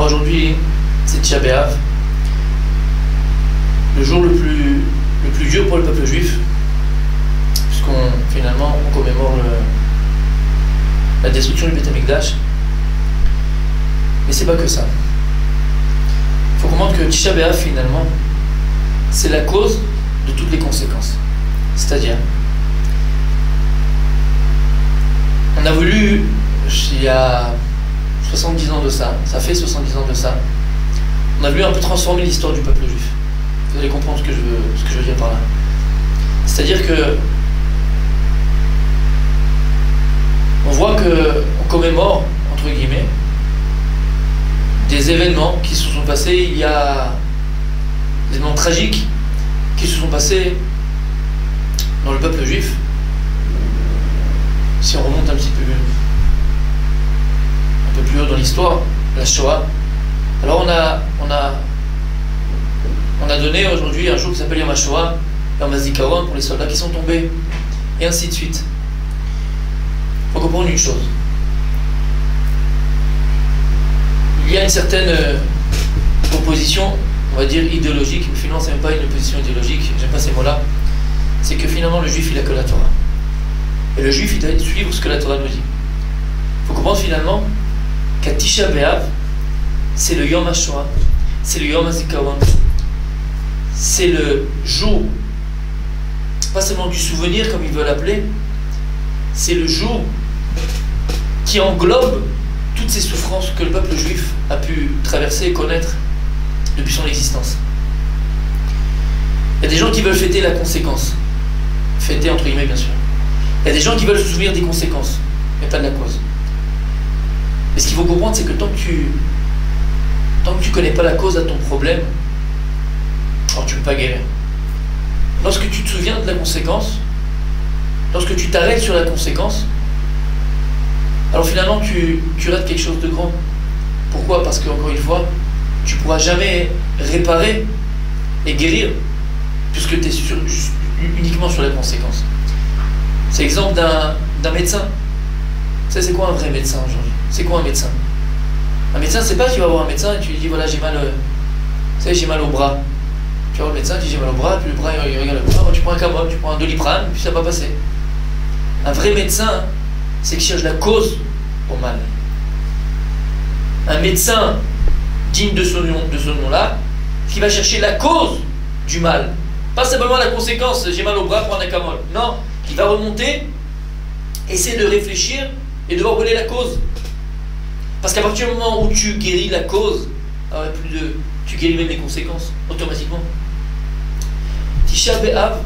Alors aujourd'hui, c'est Tisha B'Av, le jour le plus dur pour le peuple juif, puisqu'on finalement on commémore la destruction du Beth Amikdash. Mais c'est pas que ça. Il faut comprendre que Tisha B'Av finalement, c'est la cause de toutes les conséquences. C'est-à-dire, on a voulu, il y a 70 ans de ça, ça fait 70 ans de ça, on a voulu un peu transformer l'histoire du peuple juif. Vous allez comprendre ce que je veux dire par là. C'est-à-dire que on voit qu'on commémore, entre guillemets, des événements qui se sont passés il y a des événements tragiques qui se sont passés dans le peuple juif. Si on remonte un peu plus haut dans l'histoire, la Shoah. Alors on a donné aujourd'hui un jour qui s'appelle Yom HaShoah, Yom HaZikaron pour les soldats qui sont tombés, et ainsi de suite. Il faut comprendre une chose. Il y a une certaine opposition, on va dire idéologique, mais finalement c'est même pas une opposition idéologique, j'aime pas ces mots-là, c'est que finalement le juif il a que la Torah. Et le juif il doit suivre ce que la Torah nous dit. Il faut comprendre finalement qu'à Tisha B'Av, c'est le Yom HaShoah, c'est le Yom HaZikaron, c'est le jour, pas seulement du souvenir comme ils veulent l'appeler, c'est le jour qui englobe toutes ces souffrances que le peuple juif a pu traverser et connaître depuis son existence. Il y a des gens qui veulent fêter la conséquence, fêter entre guillemets bien sûr. Il y a des gens qui veulent se souvenir des conséquences, mais pas de la cause. Mais ce qu'il faut comprendre, c'est que tant que tu connais pas la cause à ton problème, alors tu ne peux pas guérir. Lorsque tu te souviens de la conséquence, lorsque tu t'arrêtes sur la conséquence, alors finalement tu rates quelque chose de grand. Pourquoi? Parce que, encore une fois, tu ne pourras jamais réparer et guérir, puisque tu es uniquement sur la conséquence. C'est l'exemple d'un médecin. Vous savez, c'est quoi un vrai médecin aujourd'hui? C'est quoi un médecin? Un médecin, c'est pas tu vas voir un médecin et tu lui dis voilà, j'ai mal au bras. Tu vas voir le médecin, tu dis j'ai mal au bras, puis le bras il regarde le bras, tu prends un Camol, tu prends un Doliprane, puis ça va passer. Un vrai médecin, c'est qu'il cherche la cause au mal. Un médecin digne de ce nom-là, qui va chercher la cause du mal. Pas simplement la conséquence, j'ai mal au bras, prends un Camol. Non, qui va remonter, essayer de réfléchir et de voir où est la cause. Parce qu'à partir du moment où tu guéris la cause, tu guéris même les conséquences, automatiquement. Tisha B'Av,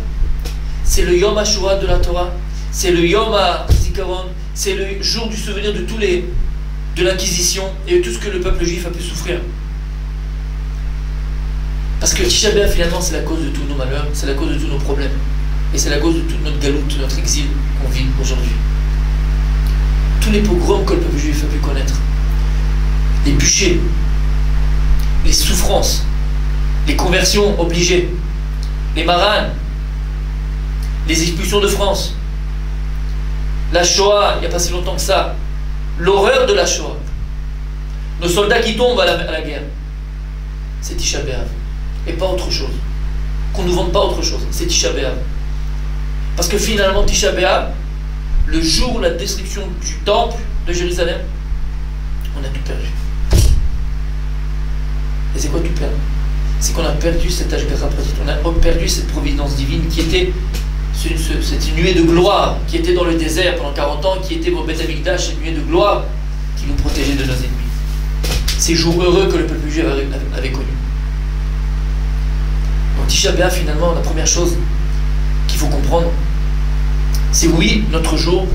c'est le Yom HaShoah de la Torah, c'est le Yom HaZikaron, c'est le jour du souvenir de l'Inquisition et de tout ce que le peuple juif a pu souffrir. Parce que Tisha B'Av, finalement, c'est la cause de tous nos malheurs, c'est la cause de tous nos problèmes. Et c'est la cause de toute notre galoute, notre exil qu'on vit aujourd'hui. Tous les pogroms que le peuple juif a pu connaître, les bûchers, les souffrances, les conversions obligées, les maranes, les expulsions de France, la Shoah, il n'y a pas si longtemps que ça, l'horreur de la Shoah, nos soldats qui tombent à la guerre, c'est Tisha B'Av, et pas autre chose. Qu'on ne nous vende pas autre chose, c'est Tisha B'Av. Parce que finalement, Tisha B'Av, le jour où la destruction du temple de Jérusalem, on a tout perdu. Et c'est quoi tout perdre? C'est qu'on a perdu cette Ashgacha pratique, on a perdu cette providence divine qui était cette nuée de gloire qui était dans le désert pendant 40 ans, qui était au Beth Amikdash, cette nuée de gloire qui nous protégeait de nos ennemis. Ces jours heureux que le peuple juif avait connus. Donc Tisha B'Av, finalement, la première chose qu'il faut comprendre, c'est oui, notre jour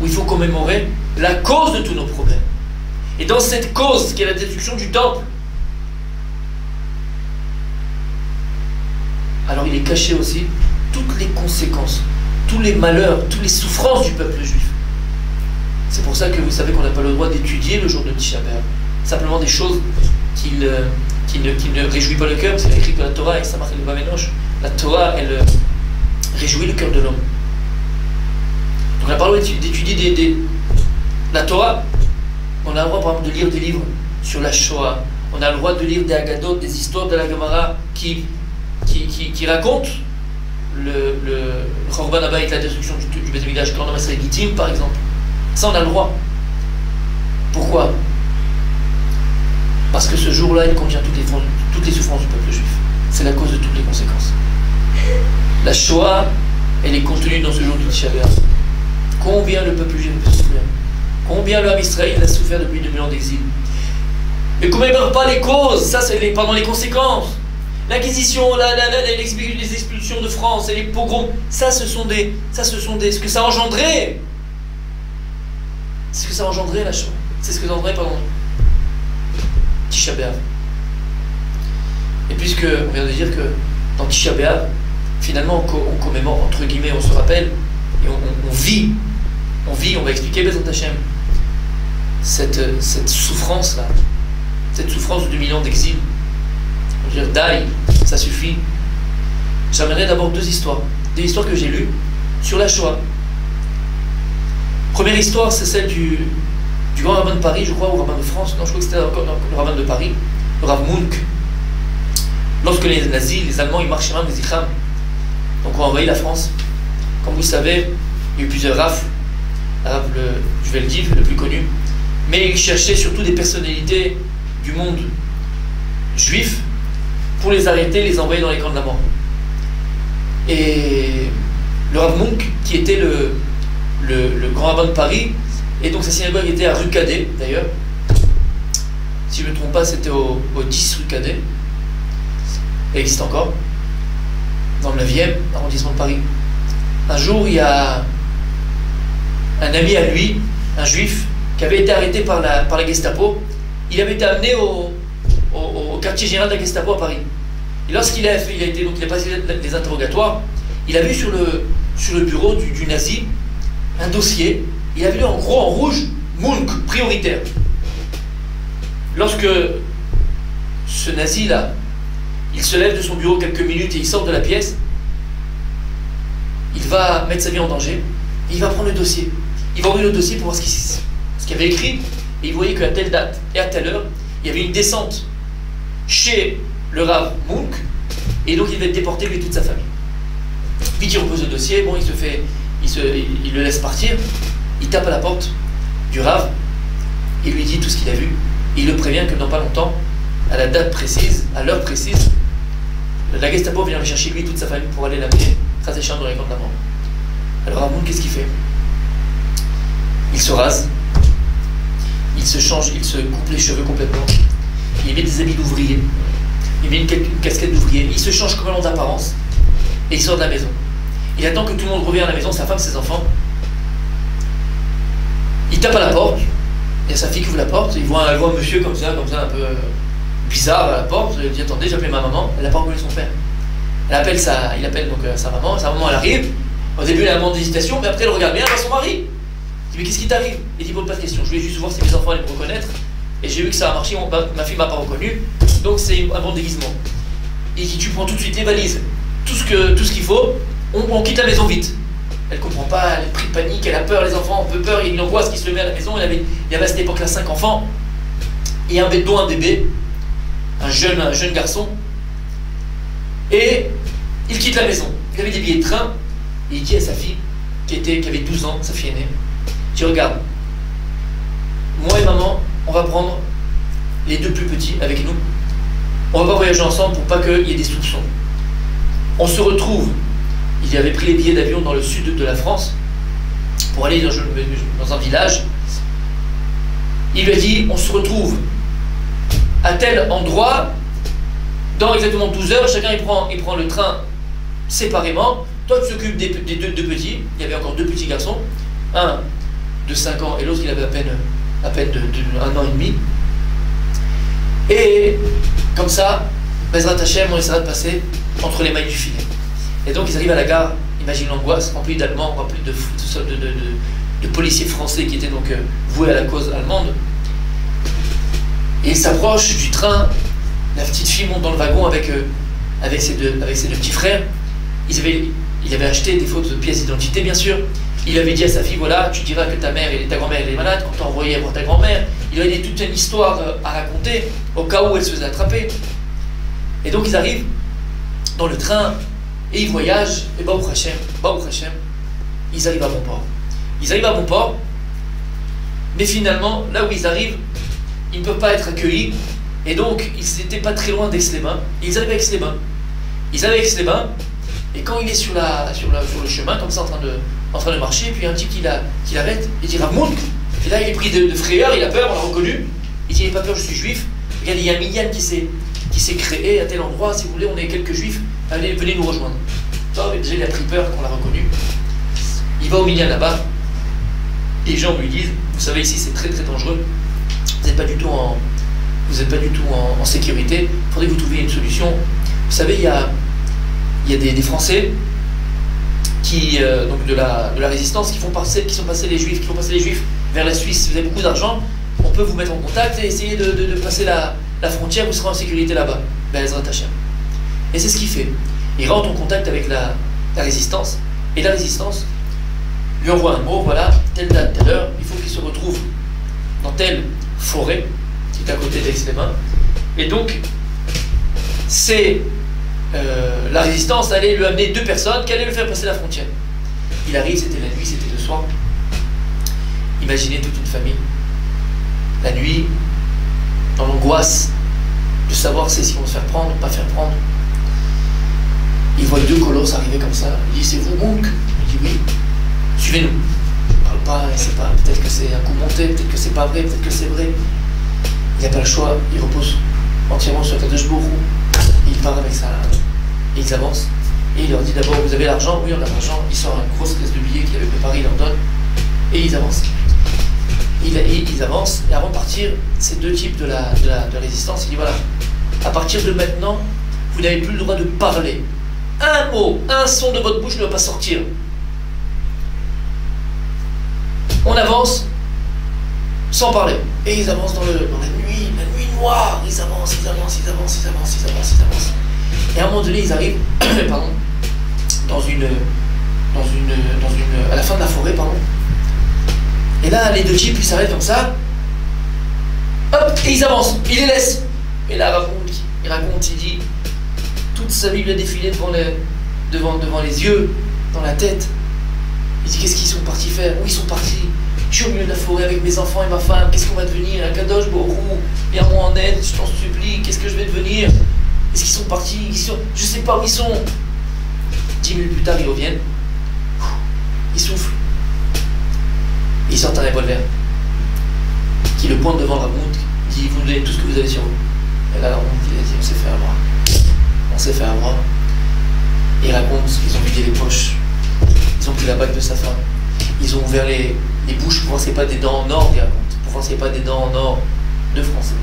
où il faut commémorer la cause de tous nos problèmes. Et dans cette cause qui est la destruction du temple, alors il est caché aussi toutes les conséquences, tous les malheurs, toutes les souffrances du peuple juif. C'est pour ça que vous savez qu'on n'a pas le droit d'étudier le jour de Tisha B'Av. Simplement des choses qui ne réjouissent pas le cœur. C'est écrit que la Torah, et ça marque le Bamenoch, la Torah, elle réjouit le cœur de l'homme. Donc on a parlé d'étudier la Torah. On a le droit par exemple de lire des livres sur la Shoah, On a le droit de lire des Haggadot, des histoires de la Gemara qui racontent le Chorban Habayit, la destruction du Beth Amikdash, quand on a Maseret Gittim, par exemple. Ça, on a le droit. Pourquoi? Parce que ce jour-là, il contient toutes les souffrances du peuple juif. C'est la cause de toutes les conséquences. La Shoah, elle est contenue dans ce jour du Tisha B'Av. Combien le peuple juif peut souffrir? Combien le Ham Israël a souffert depuis 2000 ans d'exil? Mais combien ne meurent pas les causes? Ça, c'est pendant les conséquences. L'Inquisition, les expulsions de France et les pogroms, ce sont ce que ça a engendré. C'est ce que ça a engendré, la Shoah. C'est ce que ça a engendré pendant Tisha B'Av. Et puisque on vient de dire que dans Tisha B'Av, finalement on commémore, entre guillemets, on se rappelle, et on vit, on va expliquer Bezrat Hashem, cette souffrance-là, cette souffrance de 2000 ans d'exil. On va dire, Dai, ça suffit. J'amènerai d'abord deux histoires que j'ai lues sur la Shoah. Première histoire, c'est celle du grand rabbin de Paris, je crois, ou rabbin de France, non, je crois que c'était encore le rabbin de Paris, le Rav Munk. Lorsque les nazis, les Allemands, ils marchaient même des Zicham, donc on a envahi la France. Comme vous le savez, il y a eu plusieurs rafles. Je vais le dire, le plus connu. Mais ils cherchaient surtout des personnalités du monde juif pour les arrêter, les envoyer dans les camps de la mort. Et le Rav Munk, qui était le grand rabbin de Paris, et donc sa synagogue était à rue Cadet, d'ailleurs. Si je ne me trompe pas, c'était au 10 rue Cadet. Elle existe encore, dans le 9e arrondissement de Paris. Un jour, il y a un ami à lui, un juif, qui avait été arrêté par la Gestapo. Il avait été amené au quartier général de la Gestapo à Paris. Et lorsqu'il a passé les interrogatoires, il a vu sur le bureau du nazi un dossier. Il a vu en gros en rouge Munk, prioritaire. Lorsque ce nazi-là, il se lève de son bureau quelques minutes et il sort de la pièce, il va mettre sa vie en danger, et il va prendre le dossier. Il va ouvrir le dossier pour voir ce qu'il y avait écrit, et il voyait qu'à telle date et à telle heure, il y avait une descente chez le Rav Munk, et donc il va être déporté, lui et toute sa famille. Vite il repose le dossier, bon, il le laisse partir, il tape à la porte du Rav, il lui dit tout ce qu'il a vu, et il le prévient que dans pas longtemps, à la date précise, à l'heure précise, la Gestapo vient le chercher lui et toute sa famille pour aller l'amener dans les camps de la mort. Alors Rav Munk, qu'est-ce qu'il fait? Il se rase, il se change, il se coupe les cheveux complètement, il met des habits d'ouvrier, il met une casquette d'ouvrier, il se change complètement d'apparence et il sort de la maison. Il attend que tout le monde revienne à la maison, sa femme, ses enfants. Il tape à la porte, il y a sa fille qui ouvre la porte, elle voit un monsieur comme ça un peu bizarre à la porte. Elle dit attendez, j'ai appelé ma maman, elle n'a pas reconnu son père. Il appelle donc sa maman elle arrive. Au début elle a un moment d'hésitation, mais après elle regarde bien, elle voit son mari. Il dit mais qu'est-ce qui t'arrive? Il dit pose pas de question, je voulais juste voir si mes enfants allaient me reconnaître, et j'ai vu que ça a marché, ma fille m'a pas reconnu, donc c'est un bon déguisement. Et il dit tu prends tout de suite les valises, tout ce qu'il faut, on quitte la maison vite. Elle comprend pas, elle est prise de panique, elle a peur, les enfants ont peu peur, il y a une angoisse qui se met à la maison. Il y avait à cette époque-là 5 enfants, et dont un bébé, un jeune garçon, et il quitte la maison. Il avait des billets de train, et il dit à sa fille, qui avait 12 ans, sa fille aînée, tu regardes, moi et maman, on va prendre les deux plus petits avec nous, on va pas voyager ensemble pour pas qu'il y ait des soupçons. On se retrouve. Il avait pris les billets d'avion dans le sud de la France pour aller dans un village. Il lui a dit on se retrouve à tel endroit dans exactement 12 heures, chacun il prend le train séparément. Toi tu t'occupes des deux petits. Il y avait encore deux petits garçons, un de 5 ans et l'autre il avait à peine de 1 an et demi. Et comme ça, Bezrat Hashem, on essaiera de passer entre les mailles du filet. Et donc ils arrivent à la gare, imagine l'angoisse, remplie d'Allemands, remplie de policiers français qui étaient donc voués à la cause allemande. Et ils s'approchent du train, la petite fille monte dans le wagon avec ses deux petits frères. Il avait acheté des fausses pièces d'identité bien sûr. Il avait dit à sa fille, voilà, tu diras que ta grand-mère elle est malade, qu'on t'a envoyé voir ta grand-mère. il aurait toute une histoire à raconter au cas où elle se faisait attraper. Et donc ils arrivent dans le train et ils voyagent, et Baruch Hashem, ils arrivent à bon port. Ils arrivent à bon port, mais finalement, là où ils arrivent, ils ne peuvent pas être accueillis, et donc ils n'étaient pas très loin d'Aix-les-Bains. Ils arrivent à Aix-les-Bains. Et quand il est sur le chemin, comme ça, en train de marcher, et puis il y a un type qui l'arrête, il dit Rav Munk. Et là, il est pris de frayeur, il a peur, on l'a reconnu. Il dit, n'ayez pas peur, je suis juif. Regardez, il y a un minyan qui s'est créé à tel endroit, si vous voulez, on est quelques juifs, allez, venez nous rejoindre. Déjà, il a pris peur qu'on l'a reconnu. Il va au minyan là-bas, les gens lui disent, vous savez, ici c'est très très dangereux, vous n'êtes pas du tout en sécurité, il faudrait que vous trouviez une solution. Vous savez, il y a des Français donc de la résistance qui sont passés les juifs vers la Suisse. Si vous avez beaucoup d'argent, on peut vous mettre en contact et essayer de passer la frontière, vous serez en sécurité là-bas. Be'ezrat Hashem. Et c'est ce qu'il fait. Il rentre en contact avec la résistance, et la résistance lui envoie un mot, voilà, telle date, telle heure, il faut qu'il se retrouve dans telle forêt qui est à côté d'Aix-les-Bains. Et donc, c'est la résistance allait lui amener 2 personnes qui allaient le faire passer la frontière. Il arrive, c'était la nuit, c'était le soir. Imaginez toute une famille, la nuit, dans l'angoisse de savoir si ils vont se faire prendre ou pas faire prendre. Il voit 2 colosses arriver comme ça. Il dit, c'est vous, Munk? Il dit, oui. Suivez-nous. Il ne parle pas, il ne sait pas. Peut-être que c'est un coup monté, peut-être que c'est pas vrai, peut-être que c'est vrai. Il n'a pas le choix. Il repose entièrement sur la tête de Jbourou. Il parle avec ça. Et ils avancent. Et il leur dit d'abord, vous avez l'argent? Oui, on a l'argent. Il sort une grosse caisse de billets qu'il avait préparée, il leur donne. Et ils avancent. Ils avancent. Et avant de partir, ces 2 types de la résistance, il dit, voilà, à partir de maintenant, vous n'avez plus le droit de parler. Un mot, un son de votre bouche ne va pas sortir. On avance sans parler. Et ils avancent dans la nuit noire. Ils avancent. Et à un moment donné, ils arrivent pardon, à la fin de la forêt, pardon. Et là, les 2 types, ils s'arrêtent comme ça. Hop, et ils avancent. Ils les laissent. Et là, il raconte, il dit, toute sa vie lui a défilé devant les yeux, dans la tête. Il dit, qu'est-ce qu'ils sont partis faire? Où ils sont partis? Je suis au milieu de la forêt avec mes enfants et ma femme. Qu'est-ce qu'on va devenir? Kadosh Borou, viens-moi en aide, je t'en supplie. Qu'est-ce que je vais devenir? Est-ce qu'ils sont partis? Je sais pas où ils sont. 10 minutes plus tard, ils reviennent. Ils soufflent. Ils sortent un revolver qui le pointe devant la route. Il dit, vous nous donnez tout ce que vous avez sur vous. Et là, la route, il a dit, on s'est fait avoir. On s'est fait avoir. Et il raconte qu'ils ont vidé les poches. Ils ont pris la bague de sa femme. Ils ont ouvert les bouches pour voir s'il n'y a pas des dents en or, il raconte. Pour voir s'il n'y a pas des dents en or de Français.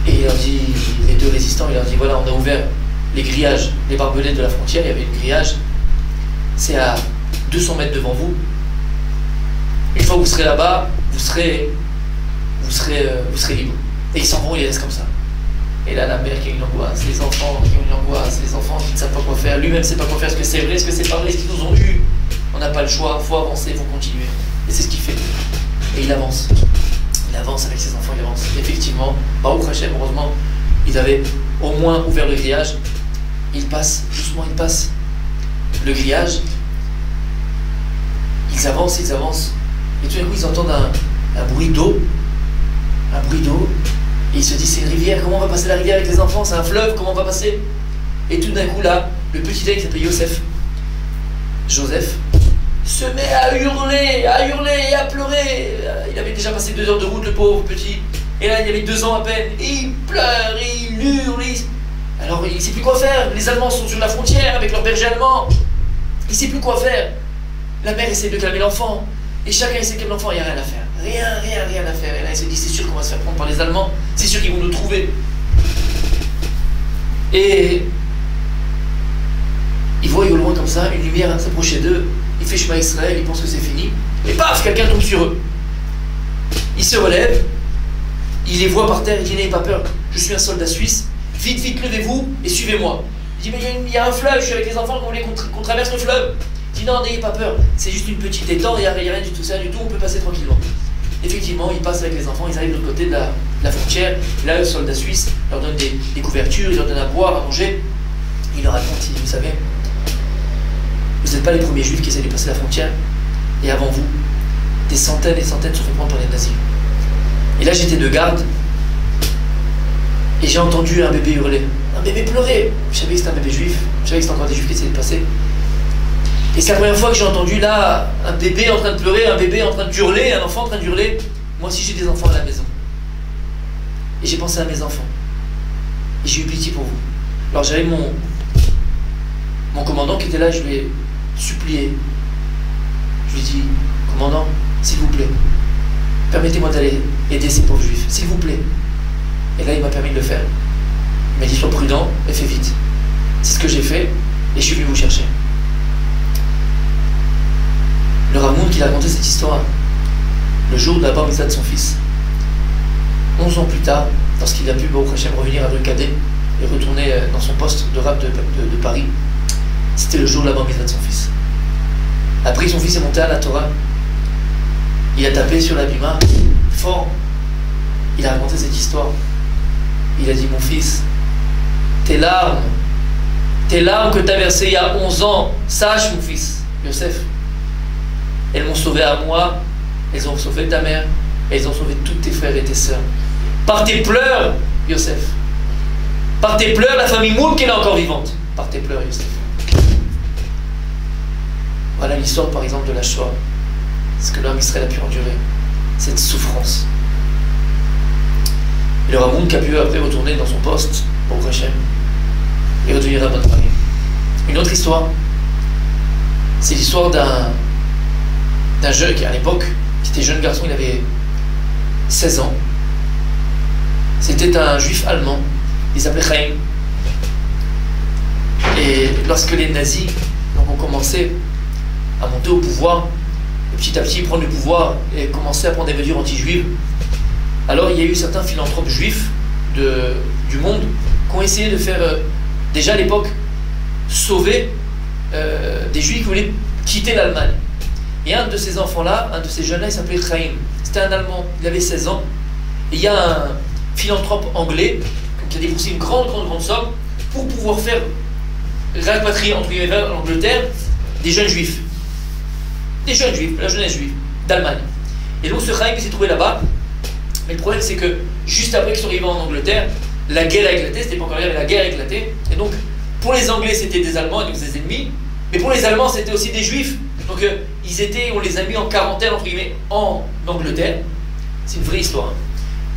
Et il leur dit, les 2 résistants, il leur dit, voilà, on a ouvert les grillages, les barbelés de la frontière, il y avait le grillage. C'est à 200 mètres devant vous. Une fois que vous serez là-bas, vous serez libre. Et ils s'en vont, ils les laissent comme ça. Et là, la mère qui a une angoisse, les enfants qui ont une angoisse, les enfants qui ne savent pas quoi faire, lui-même ne sait pas quoi faire, est-ce que c'est vrai, est-ce que c'est pas vrai, est-ce qu'ils nous ont eu? On n'a pas le choix, il faut avancer, il faut continuer. Et c'est ce qu'il fait. Et il avance. Il avance avec ses enfants, il avance. Et effectivement, Baruch Hashem, heureusement, ils avaient au moins ouvert le grillage. Ils passent, doucement ils passent le grillage. Ils avancent. Et tout d'un coup, ils entendent un bruit d'eau. Un bruit d'eau. Et ils se disent, c'est une rivière, comment on va passer la rivière avec les enfants? C'est un fleuve, comment on va passer? Et tout d'un coup, là, le petit gars qui s'appelle Joseph, se met à hurler et à pleurer. Il avait déjà passé 2 heures de route, le pauvre petit. Et là, il y avait 2 ans à peine. Et il pleure, et il hurle. Alors, il ne sait plus quoi faire. Les Allemands sont sur la frontière avec leurs bergers allemands. Il ne sait plus quoi faire. La mère essaie de calmer l'enfant. Et chacun essaie de calmer l'enfant, il n'y a rien à faire. Rien à faire. Et là, il se dit, c'est sûr qu'on va se faire prendre par les Allemands. C'est sûr qu'ils vont nous trouver. Et il voit au loin comme ça, une lumière s'approcher d'eux. Il fait Shema Israël, il pense que c'est fini. Et paf, quelqu'un tombe sur eux. Il se relève. Il les voit par terre. Il dit, n'ayez pas peur. Je suis un soldat suisse. Vite, levez-vous et suivez-moi. Il dit, mais il y a un fleuve. Je suis avec les enfants. Vous voulez qu'on traverse le fleuve? Il dit, non, n'ayez pas peur. C'est juste une petite étang. Il n'y a rien du tout. C'est rien du tout. On peut passer tranquillement. Effectivement, ils passent avec les enfants, ils arrivent de l'autre côté de la frontière. Et là, le soldat suisse leur donne des couvertures, il leur donne à boire, à manger. Il leur raconte, vous savez, vous n'êtes pas les premiers juifs qui essaient de passer la frontière. Et avant vous, des centaines et des centaines se font prendre par les nazis. Et là, j'étais de garde. Et j'ai entendu un bébé hurler. Un bébé pleurer. Je savais que c'était un bébé juif. Je savais que c'était encore des juifs qui essayaient de passer. Et c'est la première fois que j'ai entendu là un bébé en train de pleurer, un bébé en train de hurler, un enfant en train de hurler. Moi aussi j'ai des enfants à la maison. Et j'ai pensé à mes enfants. Et j'ai eu pitié pour vous. Alors j'avais mon commandant qui était là, je lui ai supplié. Je lui ai dit, commandant, s'il vous plaît, permettez-moi d'aller aider ces pauvres juifs, s'il vous plaît. Et là il m'a permis de le faire. Il m'a dit, sois prudent et fais vite. C'est ce que j'ai fait et je suis venu vous chercher. Le Ramoun qui a raconté cette histoire le jour de la bar mitzvah de son fils. 11 ans plus tard, lorsqu'il a pu revenir à rue Cadet et retourner dans son poste de rap de Paris, c'était le jour de la bar mitzvah de son fils. Après, son fils est monté à la Torah. Il a tapé sur la bima fort. Il a raconté cette histoire. Il a dit, mon fils, tes larmes que tu as versées il y a 11 ans, sache mon fils, Yosef, elles m'ont sauvé à moi, elles ont sauvé ta mère, et elles ont sauvé tous tes frères et tes sœurs. Par tes pleurs, Yosef. Par tes pleurs, la famille Moum qui est encore vivante. Par tes pleurs, Yosef. Voilà l'histoire par exemple de la Shoah. Ce que l'homme Israël a pu endurer. Cette souffrance. Et le Ramoun qui a pu après retourner dans son poste, au Hachem, et redevenir rabbin de Paris. Une autre histoire, c'est l'histoire d'un jeune qui à l'époque, qui était jeune garçon, il avait 16 ans. C'était un juif allemand, il s'appelait Chaim. Et lorsque les nazis ont commencé à monter au pouvoir, et petit à petit prendre le pouvoir et commencer à prendre des mesures anti-juives, alors il y a eu certains philanthropes juifs du monde qui ont essayé de faire, déjà à l'époque, sauver des juifs qui voulaient quitter l'Allemagne. Et un de ces enfants-là, un de ces jeunes-là, il s'appelait Chaim. C'était un Allemand, il avait 16 ans. Et il y a un philanthrope anglais qui a déboursé une grande somme pour pouvoir faire rapatrier entre guillemets vers l'Angleterre des jeunes juifs. Des jeunes juifs, la jeunesse juive d'Allemagne. Et donc ce Chaim s'est trouvé là-bas. Mais le problème c'est que juste après qu'ils sont arrivés en Angleterre, la guerre a éclaté, c'était pas encore là, mais la guerre a éclaté. Et donc pour les Anglais c'était des Allemands et donc des ennemis. Mais pour les Allemands c'était aussi des Juifs. Donc on les a mis en quarantaine entre guillemets en Angleterre. C'est une vraie histoire. Hein.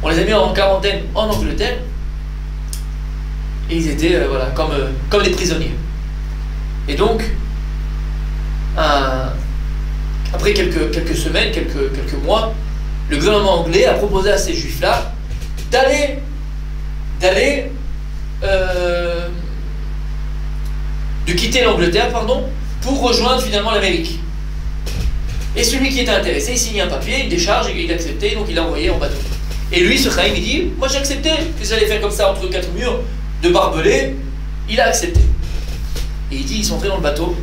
On les a mis en quarantaine en Angleterre. Et ils étaient voilà, comme des prisonniers. Et donc, après quelques semaines, quelques mois, le gouvernement anglais a proposé à ces juifs-là d'aller de quitter l'Angleterre, pour rejoindre finalement l'Amérique. Et celui qui était intéressé, il signait un papier, une décharge, et il acceptait, donc il l'a envoyé en bateau. Et lui, ce Chaim, il dit, moi j'ai accepté, que j'allais faire comme ça entre quatre murs, de barbelés, il a accepté. Et il dit, ils sont entrés dans le bateau,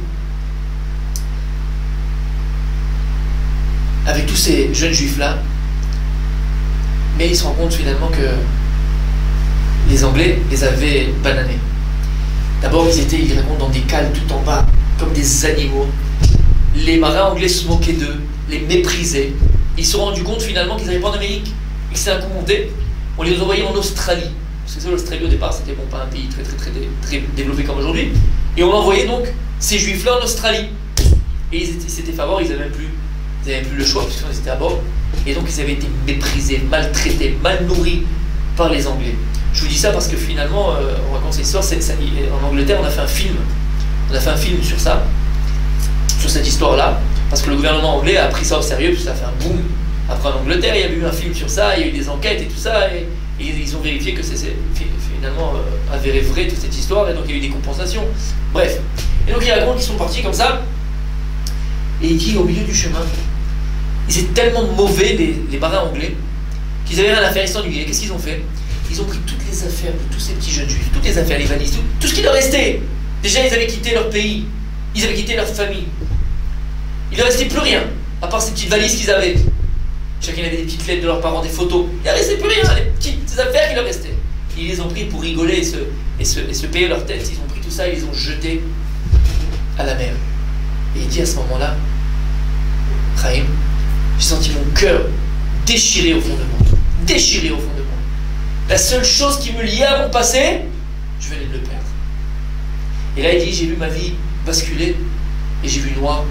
avec tous ces jeunes juifs-là, mais il se rend compte finalement que les Anglais les avaient bananés. D'abord, ils racontent dans des cales tout en bas, comme des animaux. Les marins anglais se moquaient d'eux, les méprisaient. Ils se sont rendus compte finalement qu'ils n'arrivaient pas en Amérique. Et que c'est un coup monté, on les envoyait en Australie. Parce que ça, l'Australie au départ, c'était bon, pas un pays très développé comme aujourd'hui. Et on envoyait donc ces juifs-là en Australie. Et ils s'étaient favorables, ils n'avaient même plus le choix, puisqu'ils étaient à bord. Et donc ils avaient été méprisés, maltraités, mal nourris par les Anglais. Je vous dis ça parce que finalement, on raconte cette histoire, en Angleterre, on a fait un film. On a fait un film sur ça, sur cette histoire-là, parce que le gouvernement anglais a pris ça au sérieux, puis ça a fait un boom. Après en Angleterre, il y a eu un film sur ça, il y a eu des enquêtes et tout ça, et ils ont vérifié que c'est finalement avéré vrai toute cette histoire, et donc il y a eu des compensations. Bref. Et donc il raconte qu'ils sont partis comme ça, et il dit au milieu du chemin, ils étaient tellement mauvais, les marins anglais, qu'ils avaient rien à faire, ils s'ennuyaient. Qu'est-ce qu'ils ont fait? Ils ont pris toutes les affaires de tous ces petits jeunes juifs, toutes les affaires, les valises, tout ce qui leur restait. Déjà, ils avaient quitté leur pays, ils avaient quitté leur famille. Il ne leur restait plus rien, à part ces petites valises qu'ils avaient. Chacun avait des petites lettres de leurs parents, des photos. Il ne restait plus rien, les petites affaires qui leur restaient. Ils les ont pris pour rigoler et se payer leur tête. Ils ont pris tout ça et ils les ont jetés à la mer. Et il dit à ce moment-là, Chaim, j'ai senti mon cœur déchiré au fond de moi. Déchiré au fond de moi. La seule chose qui me liait à mon passé, je venais de le perdre. Et là il dit, j'ai vu ma vie basculer et j'ai vu noir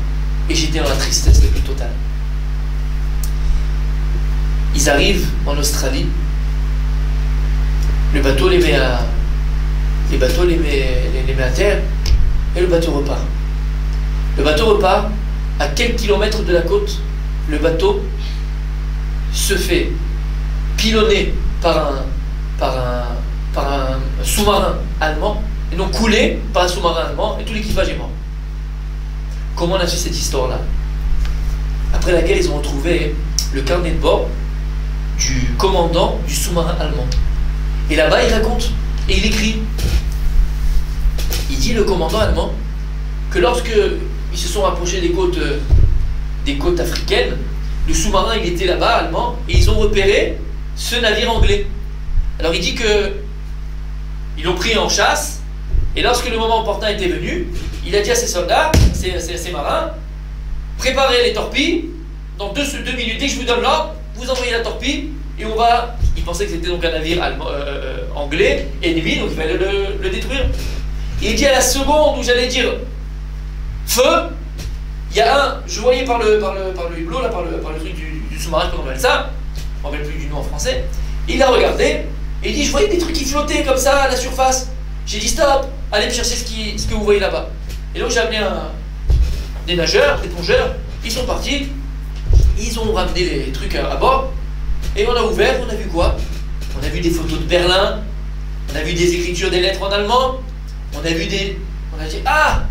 et j'étais dans la tristesse la plus totale. Ils arrivent en Australie. Le bateau les met à terre et le bateau repart. Le bateau repart à quelques kilomètres de la côte. Le bateau se fait pilonner par un sous-marin allemand et donc coulé par un sous-marin allemand et tout l'équipage est mort. Comment on a su cette histoire-là? Après laquelle ils ont retrouvé le carnet de bord du commandant du sous-marin allemand. Et là-bas, il raconte et il écrit. Il dit, le commandant allemand, que lorsque ils se sont rapprochés des côtes africaines, le sous-marin, il était là-bas, allemand, et ils ont repéré ce navire anglais. Alors il dit que ils l'ont pris en chasse, et lorsque le moment opportun était venu, il a dit à ses soldats, ses marins, préparez les torpilles, dans 2 minutes, dès que je vous donne l'ordre, vous envoyez la torpille, et on va... Il pensait que c'était donc un navire anglais, ennemi, donc il fallait le détruire. Et il dit à la seconde où j'allais dire feu, il y a je voyais par le hublot, là, par le truc du sous-marin, comment on appelle ça, je ne me rappelle plus du nom en français, il a regardé, et il dit, je voyais des trucs qui flottaient comme ça à la surface. J'ai dit, stop, allez me chercher ce que vous voyez là-bas. Et donc j'ai amené des nageurs, des plongeurs, ils sont partis, ils ont ramené les trucs à bord, et on a ouvert, on a vu quoi? On a vu des photos de Berlin, on a vu des écritures, des lettres en allemand, on a dit, ah,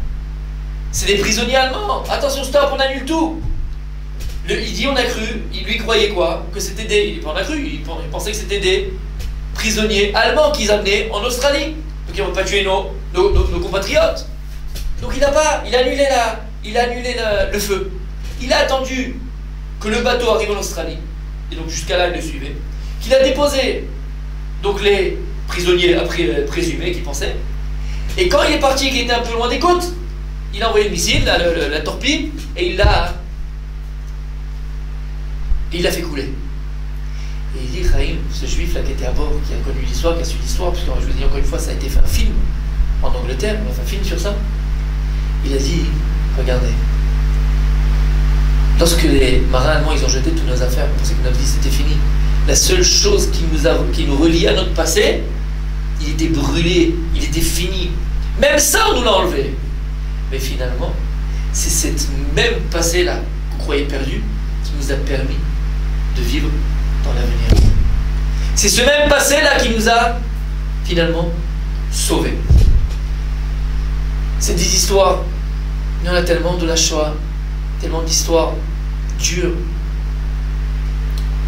c'est des prisonniers allemands, attention, stop, on annule tout. Il dit, on a cru, il lui croyait quoi? Que c'était on a cru, il pensait que c'était des prisonniers allemands qu'ils amenaient en Australie. Donc ils n'ont pas tué nos compatriotes. Donc il a annulé le feu. Il a attendu que le bateau arrive en Australie, et donc jusqu'à là il le suivait, qu'il a déposé donc les prisonniers présumés qui pensaient, et quand il est parti et qu'il était un peu loin des côtes, il a envoyé le missile, la torpille, et il l'a fait couler. Et il dit, Chaim, ce juif là qui était à bord, qui a connu l'histoire, qui a su l'histoire, parce que je vous dis encore une fois, ça a été fait un film en Angleterre, on a fait un film sur ça. Il a dit, regardez, lorsque les marins allemands ils ont jeté toutes nos affaires, on pensait que notre vie c'était fini. La seule chose qui nous relie à notre passé, il était brûlé, il était fini. Même ça, on nous l'a enlevé. Mais finalement, c'est cette même passé-là que vous croyez perdu qui nous a permis de vivre dans l'avenir. C'est ce même passé-là qui nous a finalement sauvés. C'est des histoires, il y en a tellement de la Shoah, tellement d'histoires dures.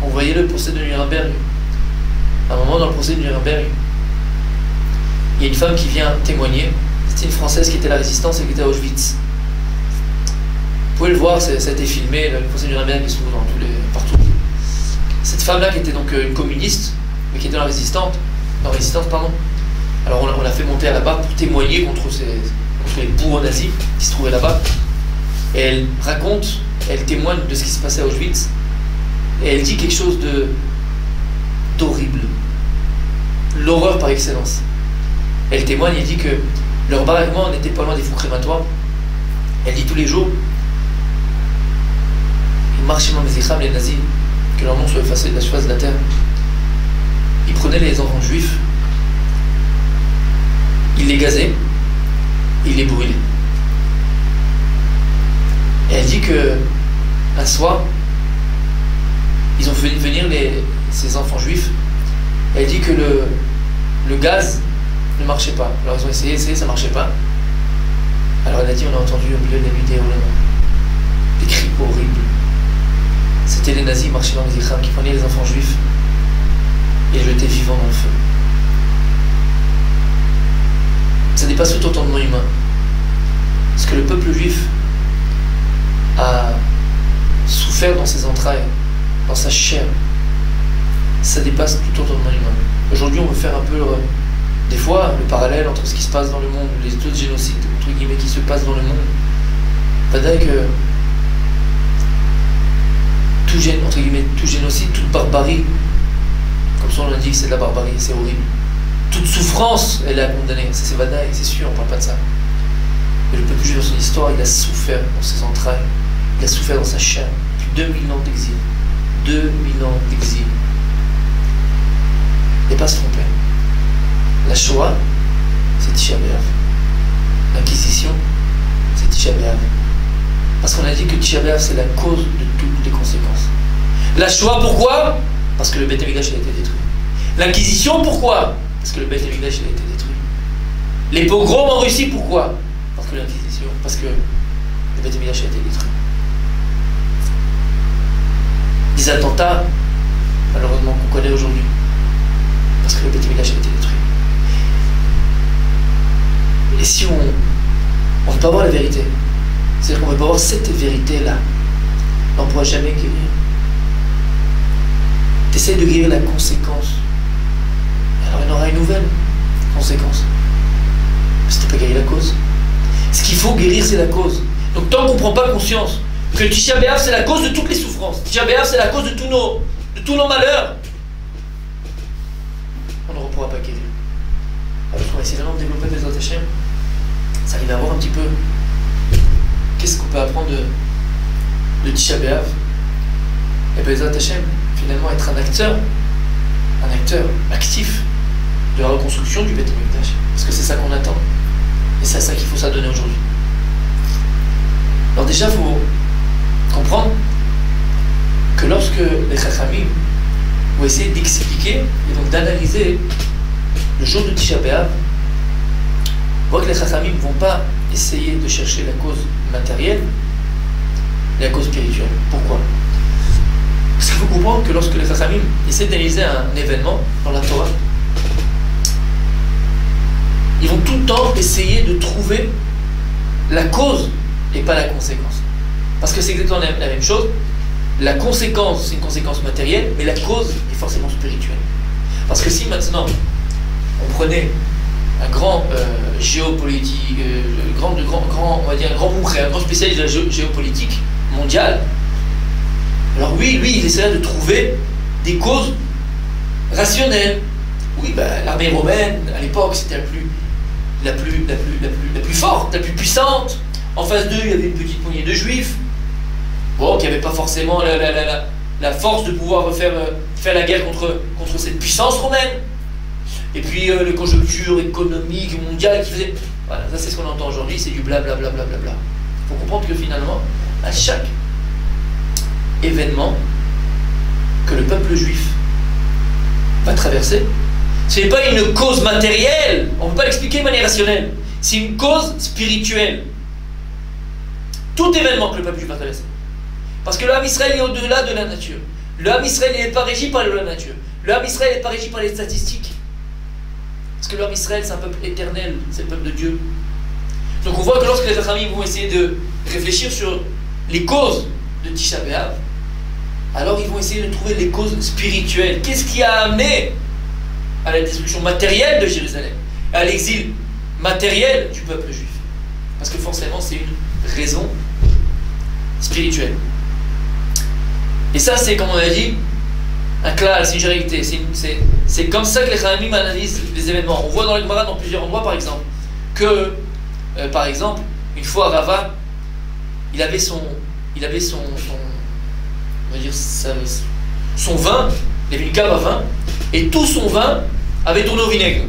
On voyait le procès de Nuremberg. À un moment dans le procès de Nuremberg, il y a une femme qui vient témoigner. C'était une Française qui était à la résistance et qui était à Auschwitz. Vous pouvez le voir, ça a été filmé, le procès de Nuremberg se trouve partout. Cette femme-là qui était donc une communiste, mais qui était dans la résistance, alors on l'a fait monter à la barre pour témoigner contre les bourreaux nazis qui se trouvaient là-bas. Et elle raconte, elle témoigne de ce qui se passait à Auschwitz. Et elle dit quelque chose d'horrible. L'horreur par excellence. Elle témoigne, elle dit que leur baraquement n'était pas loin des fous crématoires. Elle dit tous les jours, ils marchaient dans les Zichram, les nazis, que leur nom soit effacé de la surface de la terre. Ils prenaient les enfants juifs, ils les gazaient, et ils les brûlaient. Et elle dit que un soir, ils ont fait venir ces enfants juifs. Elle dit que le gaz ne marchait pas. Alors ils ont essayé, ça ne marchait pas. Alors elle a dit, on a entendu au milieu de la nuit des cris horribles. C'était les nazis marchant dans les Ikhram qui prenaient les enfants juifs et les jetaient vivants dans le feu. Ça dépasse tout entendement humain. Ce que le peuple juif a souffert dans ses entrailles dans sa chair, ça dépasse tout entendement humain. Aujourd'hui, on veut faire un peu, des fois, le parallèle entre ce qui se passe dans le monde, les autres génocides, entre guillemets, qui se passent dans le monde. Peut-être que entre guillemets, tout génocide, toute barbarie, comme ça on l'a dit que c'est de la barbarie, c'est horrible. Toute souffrance, elle est à condamner, ça c'est vadaï, c'est sûr, on parle pas de ça. Mais le peuple juif dans son histoire, il a souffert dans ses entrailles, il a souffert dans sa chair, depuis 2000 ans d'exil. 2000 ans d'exil. Et pas se tromper. La Shoah, c'est Tisha B'Av. L'Inquisition, c'est Tisha B'Av. Parce qu'on a dit que Tisha B'Av, c'est la cause de toutes les conséquences. La Shoah, pourquoi? Parce que le Beth Amikdash a été détruit. L'Inquisition, pourquoi? Parce que le Beth Amikdash a été détruit. Les pogroms en Russie, pourquoi? Parce que l'Inquisition, parce que le Beth Amikdash a été détruit. Des attentats, malheureusement, qu'on connaît aujourd'hui, parce que le Beth Amikdash a été détruit. Et si on ne veut pas voir la vérité, c'est-à-dire qu'on ne veut pas voir cette vérité-là, on ne pourra jamais guérir. Tu essaies de guérir la conséquence, alors il y en aura une nouvelle conséquence. Mais tu n'as pas guéri la cause. Ce qu'il faut guérir, c'est la cause. Donc tant qu'on ne prend pas conscience que Tisha B'Av, c'est la cause de toutes les souffrances, Tisha B'Av, c'est la cause de tous nos malheurs, on ne pourra pas guérir. Alors on va essayer vraiment de développer des autres Hachem. Ça arrive à voir un petit peu qu'est-ce qu'on peut apprendre de Tisha B'Av. Et bien, Bezrat Hashem, finalement, être un acteur actif de la reconstruction du Beth Amikdash. Parce que c'est ça qu'on attend. Et c'est à ça qu'il faut s'adonner aujourd'hui. Alors déjà, il faut comprendre que lorsque les Chachamim vont essayer d'expliquer et donc d'analyser le jour de Tisha B'Av, on voit que les Chachamim ne vont pas essayer de chercher la cause matérielle, mais la cause spirituelle. Pourquoi? Parce qu'il faut comprendre que lorsque les Chachamim essaient d'analyser un événement dans la Torah, ils vont tout le temps essayer de trouver la cause et pas la conséquence. Parce que c'est exactement la même chose. La conséquence, c'est une conséquence matérielle, mais la cause est forcément spirituelle. Parce que si maintenant, on prenait un grand géopolitique, on va dire un grand mouché, un grand spécialiste de la géopolitique mondiale, alors lui, il essaierait de trouver des causes rationnelles. Oui, l'armée romaine, à l'époque, c'était la plus forte, la plus puissante. En face d'eux, il y avait une petite poignée de juifs, bon, qui n'avaient pas forcément la force de pouvoir faire la guerre contre cette puissance romaine. Et puis les conjonctures économiques, mondiales qui faisaient... Voilà, ça c'est ce qu'on entend aujourd'hui, c'est du blablabla. Il faut comprendre que finalement, à chaque événement que le peuple juif va traverser, ce n'est pas une cause matérielle, on ne peut pas l'expliquer de manière rationnelle, c'est une cause spirituelle. Tout événement que le peuple juif va traverser. Parce que le Ham Israël est au-delà de la nature. Le Ham Israël n'est pas régi par la nature. Le Ham Israël n'est pas régi par les statistiques. Parce que le Ham Israël, c'est un peuple éternel, c'est le peuple de Dieu. Donc on voit que lorsque les Chachamim vont essayer de réfléchir sur les causes de Tisha B'Av, alors ils vont essayer de trouver les causes spirituelles. Qu'est-ce qui a amené à la destruction matérielle de Jérusalem, à l'exil matériel du peuple juif? Parce que forcément, c'est une raison spirituelle. Et ça, c'est, comme on a dit, un klal, c'est une généralité. C'est comme ça que les Chachamim analysent les événements. On voit dans le Gemara, dans plusieurs endroits, par exemple, que, par exemple, une fois Rava, il avait son on va dire, son vin, il avait une cave à vin, et tout son vin avait tourné au vinaigre.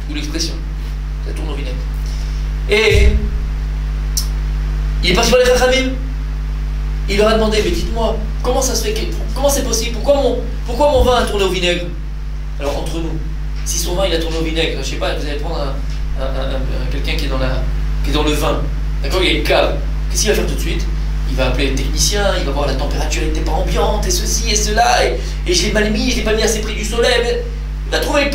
D'où l'expression, ça tourne au vinaigre. Et il est parti voir les Chachamim. Il leur a demandé, mais dites-moi, comment ça se fait, comment c'est possible, pourquoi mon vin a tourné au vinaigre? Alors entre nous, si son vin il a tourné au vinaigre, je sais pas, vous allez prendre quelqu'un qui est dans le vin, d'accord, il y a une cave, qu'est-ce qu'il va faire tout de suite? Il va appeler le technicien, il va voir la température n'était pas ambiante, et ceci et cela, et je l'ai mal mis, je l'ai pas mis assez près du soleil, mais il va trouver,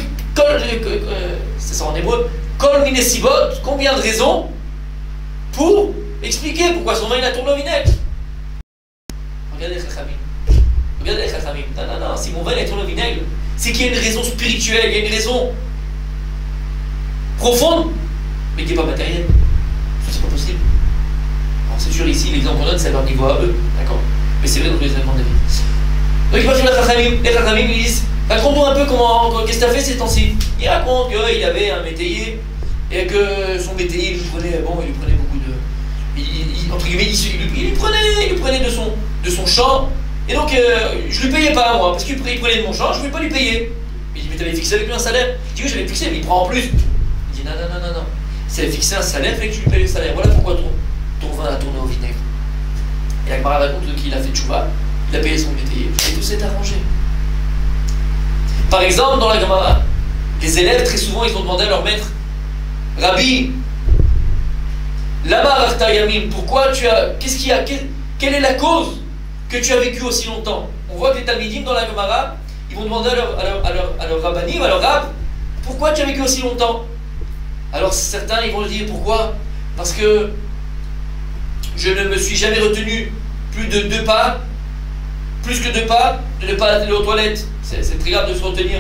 c'est ça en hébreu, kol minesivot, combien de raisons pour expliquer pourquoi son vin il a tourné au vinaigre. Regardez les Chachamim. Regarde les chachamim. Non, si mon vin est tourné au vinaigre, c'est qu'il y a une raison spirituelle, il y a une raison profonde, mais qui n'est pas matérielle. C'est pas possible. Alors c'est sûr, ici, l'exemple qu'on donne, c'est à leur niveau à eux, d'accord? Mais c'est vrai dans tous les éléments de la vie. Donc il va sur les chachamim, ils disent, raconte-nous un peu qu'est-ce que tu as fait ces temps-ci. Il raconte qu'il avait un métayer, et que son métayer, il lui prenait beaucoup de... entre guillemets, il lui prenait de son champ, et donc je lui payais pas moi, parce qu'il prenait de mon champ, je ne voulais pas lui payer. Il dit, mais tu avais fixé avec lui un salaire? Il dit, oui, j'avais fixé, mais il prend en plus. Il dit, non. Si tu avais fixé un salaire, il fallait que tu lui payes le salaire. Voilà pourquoi ton vin a tourné au vinaigre. Et la Gemara raconte qu'il a fait tchouva, il a payé son métayer, et tout s'est arrangé. Par exemple, dans la Gemara, les élèves, très souvent, ils ont demandé à leur maître, Rabbi, Lama Arachta Yamim, pourquoi tu as. Qu'est-ce qu'il y a? Quelle est la cause que tu as vécu aussi longtemps? On voit que les Talmidim dans la Gemara, ils vont demander à leur rabbanim, à leur rab, pourquoi tu as vécu aussi longtemps? Alors certains, ils vont le dire, pourquoi? Parce que je ne me suis jamais retenu plus que 2 pas, de ne pas aller aux toilettes. C'est très grave de se retenir.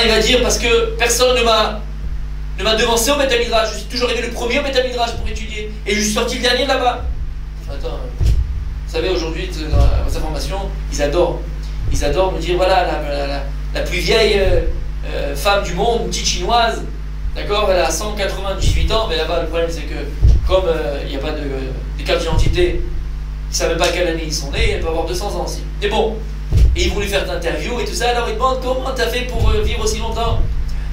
Il va dire, parce que personne ne m'a devancé au Beth Midrash. Je suis toujours arrivé le premier au Beth Midrash pour étudier. Et je suis sorti le dernier là-bas. Attends, vous savez, aujourd'hui, dans les informations, ils adorent me dire, voilà, la plus vieille femme du monde, une petite chinoise, d'accord, elle a 198 ans, mais là-bas, le problème, c'est que, comme il n'y a pas de carte d'identité, ils ne savent même pas quelle année ils sont nés, elle peut avoir 200 ans aussi. Mais bon, et ils vont lui faire d'interview et tout ça, alors ils demandent, comment tu as fait pour vivre aussi longtemps?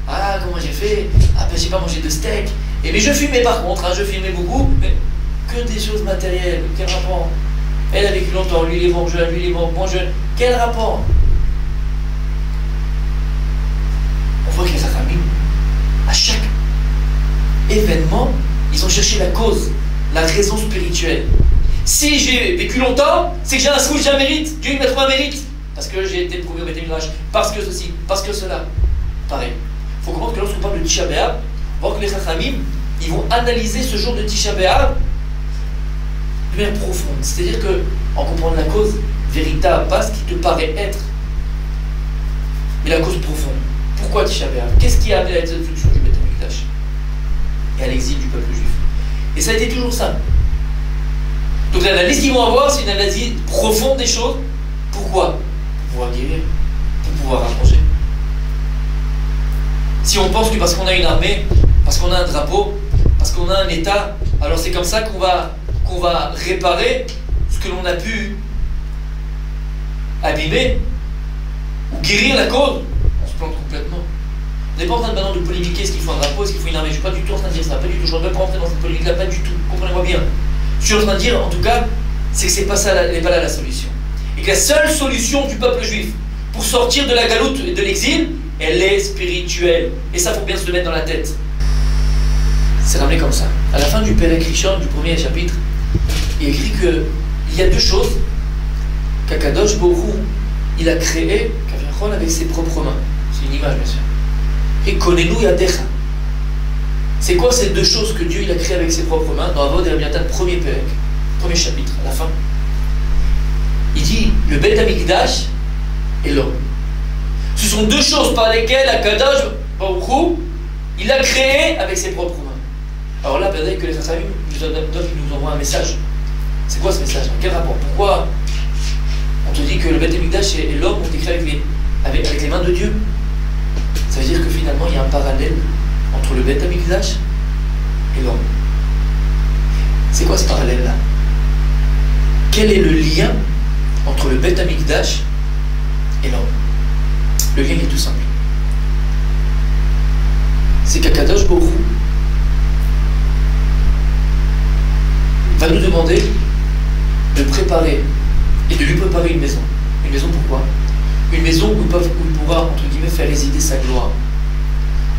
Ah, comment j'ai fait? Ah, ben j'ai pas mangé de steak. Mais je fumais par contre, je fumais beaucoup, mais que des choses matérielles. Quel rapport? Elle a vécu longtemps, lui il est mort jeune, lui il est mort moins jeune. Quel rapport? On voit que les Chachamim, à chaque événement, ils ont cherché la cause, la raison spirituelle. Si j'ai vécu longtemps, c'est que j'ai un souche, j'ai un mérite. Dieu il m'a trouvé un mérite. Parce que j'ai été le premier au Beth Midrash, parce que ceci, parce que cela. Pareil. Il faut comprendre que lorsqu'on parle de Tisha B'Av, on voit que les Chachamim, ils vont analyser ce jour de Tisha B'Av de manière profonde. C'est-à-dire qu'en comprenant la cause véritable, pas ce qui te paraît être, mais la cause profonde. Pourquoi Tisha B'Av? Qu'est-ce qui a amené à la destruction du Beth Mikdash et à l'exil du peuple juif? Et ça a été toujours ça. Donc l'analyse qu'ils vont avoir, c'est une analyse profonde des choses. Pourquoi? Pour pouvoir guérir, pour pouvoir arranger. Si on pense que parce qu'on a une armée, parce qu'on a un drapeau, parce qu'on a un État, alors c'est comme ça qu'on va réparer ce que l'on a pu abîmer ou guérir la cause, on se plante complètement. On n'est pas en train maintenant de polémiquer est-ce qu'il faut un drapeau, est-ce qu'il faut une armée. Je ne suis pas du tout en train de dire ça, pas du tout. Je ne veux même pas rentrer dans cette polémique-là, pas du tout. Comprenez-moi bien. Ce que je suis en train de dire, en tout cas, c'est que c'est pas ça, n'est pas là la solution. Et que la seule solution du peuple juif pour sortir de la galoute et de l'exil, elle est spirituelle. Et ça, faut bien se le mettre dans la tête. C'est ramené comme ça. À la fin du Perek Rishon, du premier chapitre, il écrit qu'il y a 2 choses qu'Akadosh Baruch Hu, il a créé, Kaviachol, avec ses propres mains. C'est une image, bien sûr. Et Konenu Yadecha. C'est quoi ces 2 choses que Dieu il a créées avec ses propres mains? Dans Avod et Abiatat, premier Perek, premier chapitre, à la fin. Il dit le Beth Amikdash et l'homme. Ce sont 2 choses par lesquelles Akadosh Baruch Hu, il a créé avec ses propres mains. Alors là, peut-être que les Chachamim nous envoient un message. C'est quoi ce message? Quel rapport? Pourquoi on te dit que le Beth Amikdash et l'homme ont été créés avec les mains de Dieu? Ça veut dire que finalement il y a un parallèle entre le Beth Amikdash et l'homme. C'est quoi ce parallèle-là? Quel est le lien entre le Beth Amikdash et l'homme? Le lien est tout simple. C'est qu'Akadosh Baruch Hu va nous demander de préparer et de lui préparer une maison. Une maison pourquoi? Une maison où il pourra, entre guillemets, faire résider sa gloire.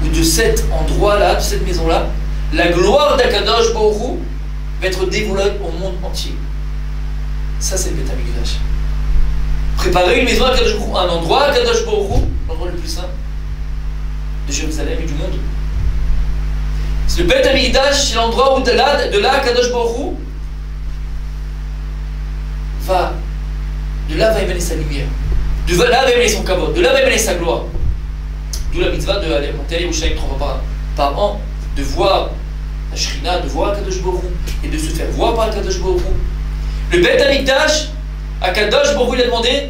Où de cet endroit-là, de cette maison-là, la gloire d'Akadosh Baruch Hu va être dévoilée au monde entier. Ça, c'est le Beth Amikdash. Préparer une maison à Akadosh Baruch Hu, un endroit à Akadosh Baruch Hu, l'endroit le plus saint de Jérusalem et du monde. C'est le Beth Amikdash, c'est l'endroit où de là Akadosh Baruch Hu va de là va émaner sa lumière, de là va émaner son kavod, de là va émaner sa gloire. D'où la mitzvah de aller monter à Yerushalayim 3 fois par an, de voir la Shrina, de voir Akadosh Baruch Hu, et de se faire voir par Akadosh Baruch Hu. Le Beit HaMikdash, Akadosh Baruch Hu, il a demandé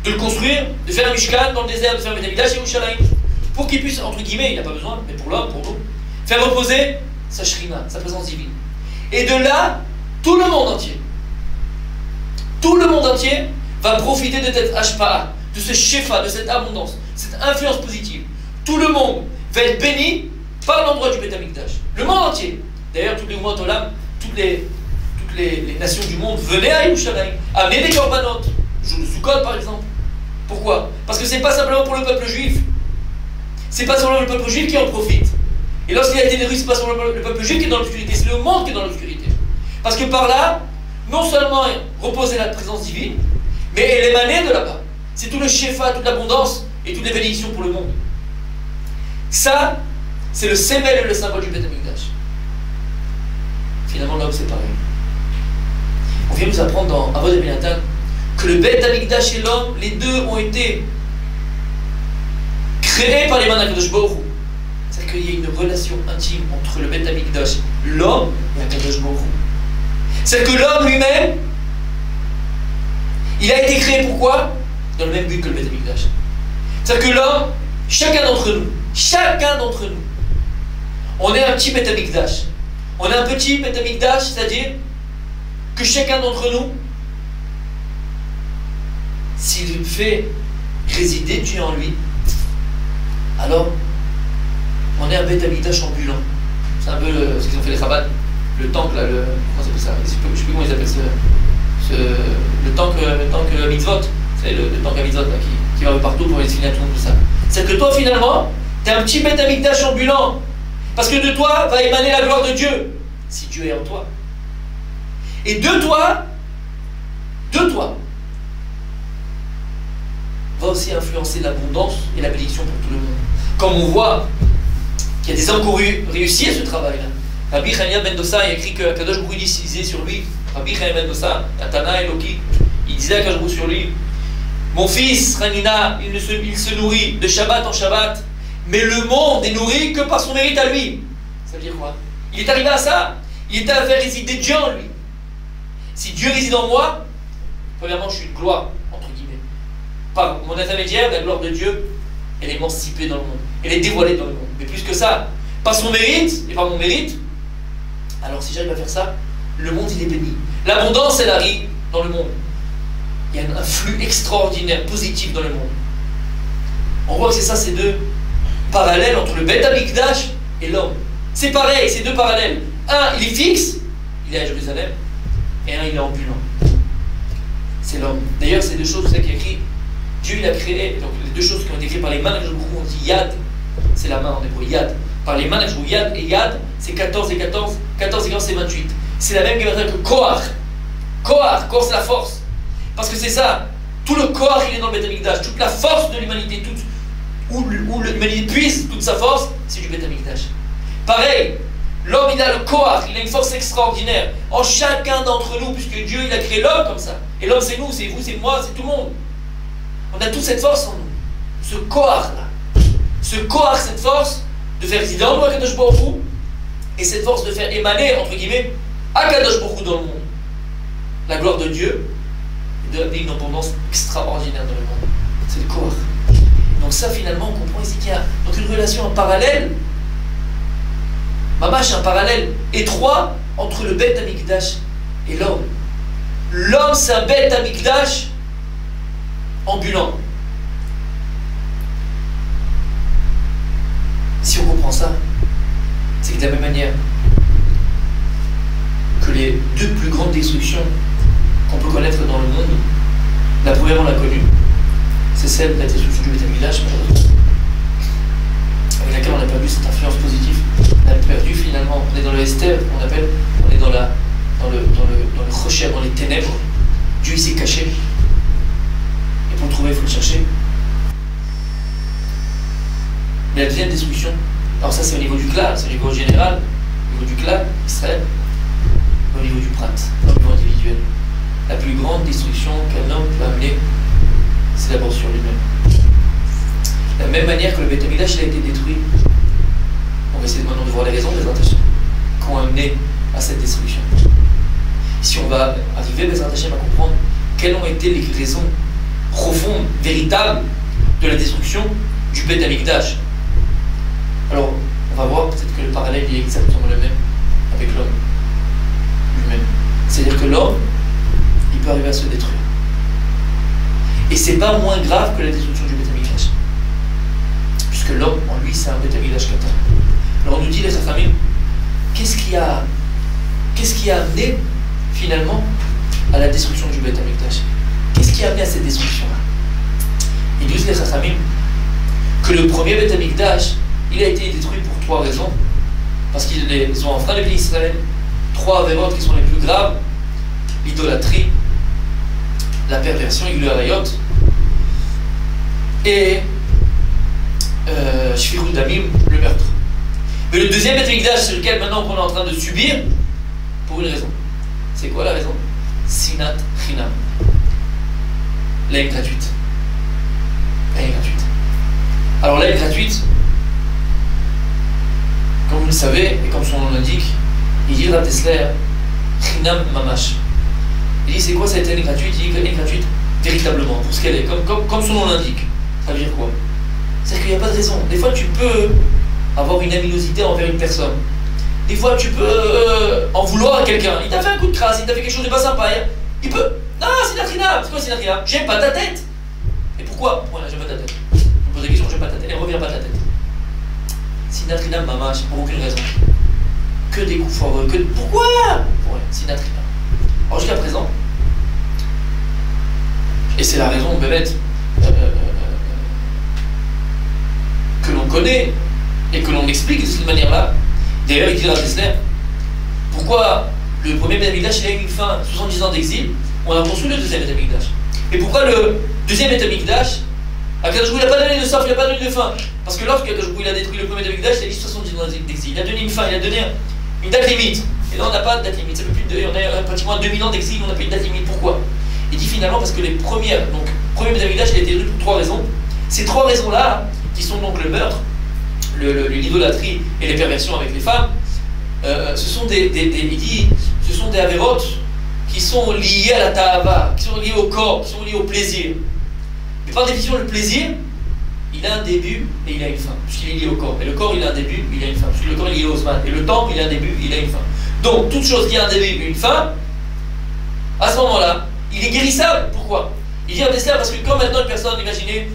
de le construire, de faire un Mishkan dans le désert, de faire un Beit HaMikdash à Yerushalayim, pour qu'il puisse, entre guillemets, il n'a pas besoin, mais pour l'homme, pour nous, faire reposer sa Shrina, sa présence divine. Et de là, tout le monde entier va profiter de cette Ashpa'a, de ce Shefa, de cette abondance, cette influence positive. Tout le monde va être béni par l'endroit du Beit HaMikdash. Le monde entier. D'ailleurs, tous les Umot Olam, toutes les nations du monde venaient à Yerushalayim, amenaient des korbanot, le jour de Sukkot par exemple. Pourquoi? Parce que c'est pas simplement pour le peuple juif. C'est pas seulement le peuple juif qui en profite. Et lorsqu'il a été détruit, c'est pas seulement le peuple juif qui est dans l'obscurité, c'est le monde qui est dans l'obscurité. Parce que par là, non seulement reposait la présence divine, mais elle émanait de là-bas. C'est tout le shefa, toute l'abondance et toutes les bénédictions pour le monde. Ça, c'est le sémel et le symbole du Beit HaMikdash. Finalement, l'homme, c'est pareil. On vient nous apprendre dans Avot Benatan que le Beit HaMikdash et l'homme, les deux ont été créés par les mains d'Akadosh Baruch Hu. C'est-à-dire qu'il y a une relation intime entre le Beit HaMikdash, l'homme et Akadosh Baruch Hu. C'est-à-dire que l'homme lui-même, il a été créé pourquoi? Dans le même but que le Beit HaMikdash. C'est-à-dire que l'homme, chacun d'entre nous, on est un petit Beit HaMikdash. On est un petit Beit HaMikdash, c'est-à-dire que chacun d'entre nous, s'il fait résider Dieu en lui, alors on est un Beit HaMikdash ambulant. C'est un peu ce qu'ils ont fait les Chabad, le temple, là, comment ça s'appelle ça? Je ne sais plus comment ils appellent le temple mitzvot. C'est le temple mitzvot là, qui va partout pour essayer à tout le monde tout ça. C'est que toi finalement, tu es un petit Beit HaMikdash ambulant. Parce que de toi va émaner la gloire de Dieu, si Dieu est en toi. Et de toi, va aussi influencer l'abondance et la bénédiction pour tout le monde. Comme on voit qu'il y a des hommes qui ont réussi à ce travail-là. Rabbi Chania ben Dossa a écrit que Kadosh Baruch Hu disait sur lui, Rabbi Chania ben Dossa, Atana Eloki, il disait à Kadosh Baruch Hu sur lui, mon fils, Ranina, il se nourrit de Shabbat en Shabbat, mais le monde est nourri que par son mérite à lui. Ça veut dire quoi? Il est arrivé à ça. Il est à faire résider Dieu en lui. Si Dieu réside en moi, premièrement, je suis une gloire, entre guillemets. Par mon intermédiaire, la gloire de Dieu, elle est émancipée dans le monde. Elle est dévoilée dans le monde. Mais plus que ça, par son mérite et par mon mérite, alors si j'arrive à faire ça, le monde, il est béni. L'abondance, elle arrive dans le monde. Il y a un flux extraordinaire, positif dans le monde. On voit que c'est ça, ces deux parallèles entre le Beit HaMikdash et l'homme. C'est pareil, c'est deux parallèles. Un, il est fixe, il est à Jérusalem, et un, il est ambulant. C'est l'homme. D'ailleurs, c'est deux choses, vous savez qu'il y a écrit, Dieu, il a créé, donc les deux choses qui ont été créées par les mains d'Akadosh Baruch Hu, on dit Yad, c'est la main en hébreu, Yad. Par les mains d'Akadosh Baruch Hu, Yad, et Yad, c'est 14 et 14, 14 et 14, c'est 28. C'est la même guerre que Koach. Koach, c'est la force. Parce que c'est ça, tout le corps, il est dans le Beit HaMikdash, toute la force de l'humanité, où l'humanité puise toute sa force, c'est du Beit HaMikdash. Pareil, l'homme, il a le Koach, il a une force extraordinaire en chacun d'entre nous, puisque Dieu, il a créé l'homme comme ça. Et l'homme, c'est nous, c'est vous, c'est moi, c'est tout le monde. On a toute cette force en nous. Ce Koach-là, cette force de faire résider en nous Akadosh Baruch Hu, et cette force de faire émaner, entre guillemets, Akadosh Baruch Hu dans le monde. La gloire de Dieu, et de une abondance extraordinaire dans le monde. C'est le Koach. Donc ça, finalement, on comprend ici qu'il y a donc une relation en parallèle, Mamash, un parallèle étroit entre le Beit HaMikdash et l'homme. L'homme, c'est un Beit HaMikdash ambulant. Si on comprend ça, c'est que de la même manière que les deux plus grandes destructions qu'on peut connaître dans le monde, la première, on l'a connue, c'est celle de la destruction du Beit HaMikdash, avec laquelle on a perdu cette influence positive. On a perdu finalement, on est dans le Esther, on est dans le Rocher, dans les ténèbres. Dieu, il s'est caché. Et pour le trouver, il faut le chercher. Mais la deuxième destruction, alors ça c'est au niveau du clan, c'est au niveau général, au niveau du clan, Israël, au niveau du prince, au niveau individuel. la plus grande destruction qu'un homme peut amener, c'est d'abord sur lui-même. De la même manière que le Beth Amikdash a été détruit, on va essayer maintenant de voir les raisons des attachements qui ont amené à cette destruction. Si on va arriver, Bezrat Hashem, à comprendre quelles ont été les raisons profondes, véritables de la destruction du Beth Amikdash. Alors, on va voir peut-être que le parallèle est exactement le même avec l'homme lui-même. C'est-à-dire que l'homme, il peut arriver à se détruire. Et c'est pas moins grave que la destruction du Beth Amikdash. Puisque l'homme, en lui, c'est un Beth Amikdash Katan. Alors on nous dit, les Chachamim, qu'est-ce qui a amené finalement à la destruction du Beth Amikdash? Qu'est-ce qui a amené à cette destruction-là? Ils disent, les Chachamim, que le premier Beth Amikdash, il a été détruit pour 3 raisons. Parce qu'ils ont enfreint le pays d'Israël. 3 avérotes qui sont les plus graves: l'idolâtrie, la perversion, le harayot, et Shfirut Damim, le meurtre. Mais le deuxième Beth Amikdash, sur lequel maintenant on est en train de subir, pour une raison. C'est quoi la raison? Sinat Chinam. La haine gratuite. La haine gratuite. Alors la haine gratuite, comme vous le savez, et comme son nom l'indique, il dit Rav Dessler, Chinam Mamash. Il dit c'est quoi cette haine gratuite? Il dit que la haine gratuite, véritablement, pour ce qu'elle est, comme son nom l'indique. Ça veut dire quoi? C'est-à-dire qu'il n'y a pas de raison. Des fois tu peux avoir une aminosité envers une personne. Des fois tu peux en vouloir à quelqu'un. Il t'a fait un coup de crasse, il t'a fait quelque chose de pas sympa. Il peut. Non, c'est Sinat. C'est quoi Sinat? J'aime pas ta tête. Et pourquoi? Voilà, j'aime pas ta tête. Je me pose la question, j'aime pas ta tête. Elle revient pas ta tête. Sinat Chinam Mamash, pour aucune raison. Que des coups foireux. Pourquoi? Pour rien. Sinat Chinam. Alors jusqu'à présent, et c'est la raison, Bémet, que l'on connaît et que l'on explique de cette manière-là. D'ailleurs, il dit à Dessler, pourquoi le premier Beth Amikdash il a eu une fin, 70 ans d'exil, on a construit le deuxième Beth Amikdash. Et pourquoi le deuxième Beth Amikdash, Akadosh Baruch Hu, il n'a pas donné de soif, il n'a pas donné de fin? Parce que lorsque Akadosh Baruch Hu, il a détruit le premier Beth Amikdash, il a dit 70 ans d'exil. Il a donné une fin, il a donné une date limite. Et là, on n'a pas de date limite. Ça fait plus de, on a pratiquement 2000 ans d'exil, on n'a pas une date limite. Pourquoi? Il dit finalement parce que les premières, donc, premier Beth Amikdash, il a été détruit pour 3 raisons. Ces 3 raisons-là, qui sont donc le meurtre, l'idolâtrie et les perversions avec les femmes, ce sont il dit, ce sont des avérotes qui sont liés à la ta'ava, qui sont liés au corps, qui sont liés au plaisir. Mais par définition, le plaisir, il a un début et il a une fin, puisqu'il est lié au corps. Et le corps, il a un début, il a une fin, puisque le corps, il est lié au Zman. Et le temps, il a un début, il a une fin. Donc, toute chose qui a un début et une fin, à ce moment-là, il est guérissable. Pourquoi? Il dit à Dessler parce que quand maintenant une personne, imaginez,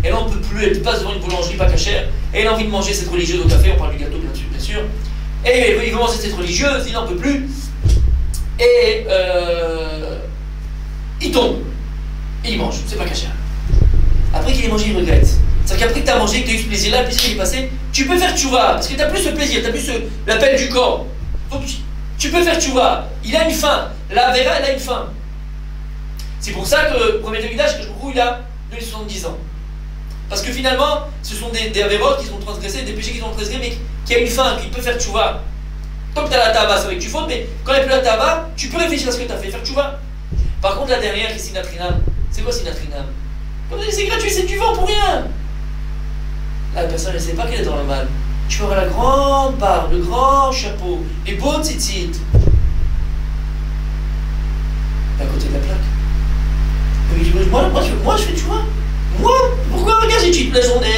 elle n'en peut plus, elle passe devant une boulangerie pas cachère, et elle a envie de manger cette religieuse au café, on parle du gâteau bien sûr, et il veut manger cette religieuse, il n'en peut plus, et il tombe, et il mange, c'est pas cachère. Après qu'il ait mangé, il regrette. C'est-à-dire qu'après que tu as mangé, que tu as eu ce plaisir-là, le plaisir qui est passé, tu peux faire tchouva, parce que tu n'as plus ce plaisir, tu n'as plus l'appel du corps. Donc tu peux faire tchouva, il a une fin, la vera, elle a une fin. C'est pour ça que le premier Amikdash, que je crois, il a 70 ans. Parce que finalement, ce sont des avérotes qui sont transgressés, des péchés qui sont transgressés, mais qui a une fin, qui peut faire tchouva. Tant que tu as la tava, c'est vrai que tu fautes, mais quand il n'y a plus la tava, tu peux réfléchir à ce que tu as fait, faire tchouva. Par contre, la dernière, qui est Sinatrinam, c'est quoi Sinatrinam? Comme c'est gratuit, c'est du vent pour rien. Là, la personne, elle ne sait pas qu'elle est dans le mal. Tu peux avoir la grande barbe, le grand chapeau, les beaux tzitzit. À côté de la plaque. Il dit, moi, je fais tchouva. Moi? Pourquoi? Regarde, j'étudie toute la journée,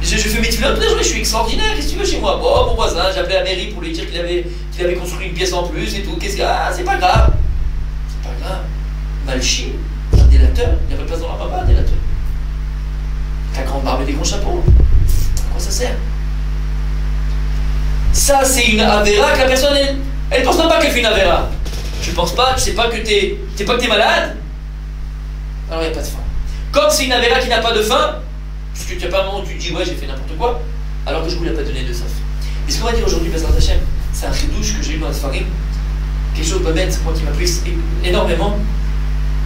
je fais mes tefilot toute la journée, je suis extraordinaire, qu'est-ce que tu veux chez moi? Bon, mon voisin, j'ai appelé la mairie pour lui dire qu'il avait construit une pièce en plus et tout, qu'est-ce que... Ah, c'est pas grave. C'est pas grave. Malchi, un délateur, il n'y a pas de place dans la papa, un délateur. La grande barbe et des grands chapeaux. À quoi ça sert? Ça, c'est une avéra que la personne, elle pense même pas qu'elle fait une avéra. Tu penses pas, tu sais pas que t'es malade? Alors il n'y a pas de fin. Comme c'est une avéra qui n'a pas de fin, puisque tu n'as pas un moment où tu te dis ouais j'ai fait n'importe quoi, alors que je ne vous l'ai pas donné de soif. Et ce qu'on va dire aujourd'hui, Bezrat Hashem, c'est un chidouche que j'ai eu dans la Sfarim, quelque chose de bête, moi qui m'a plu énormément,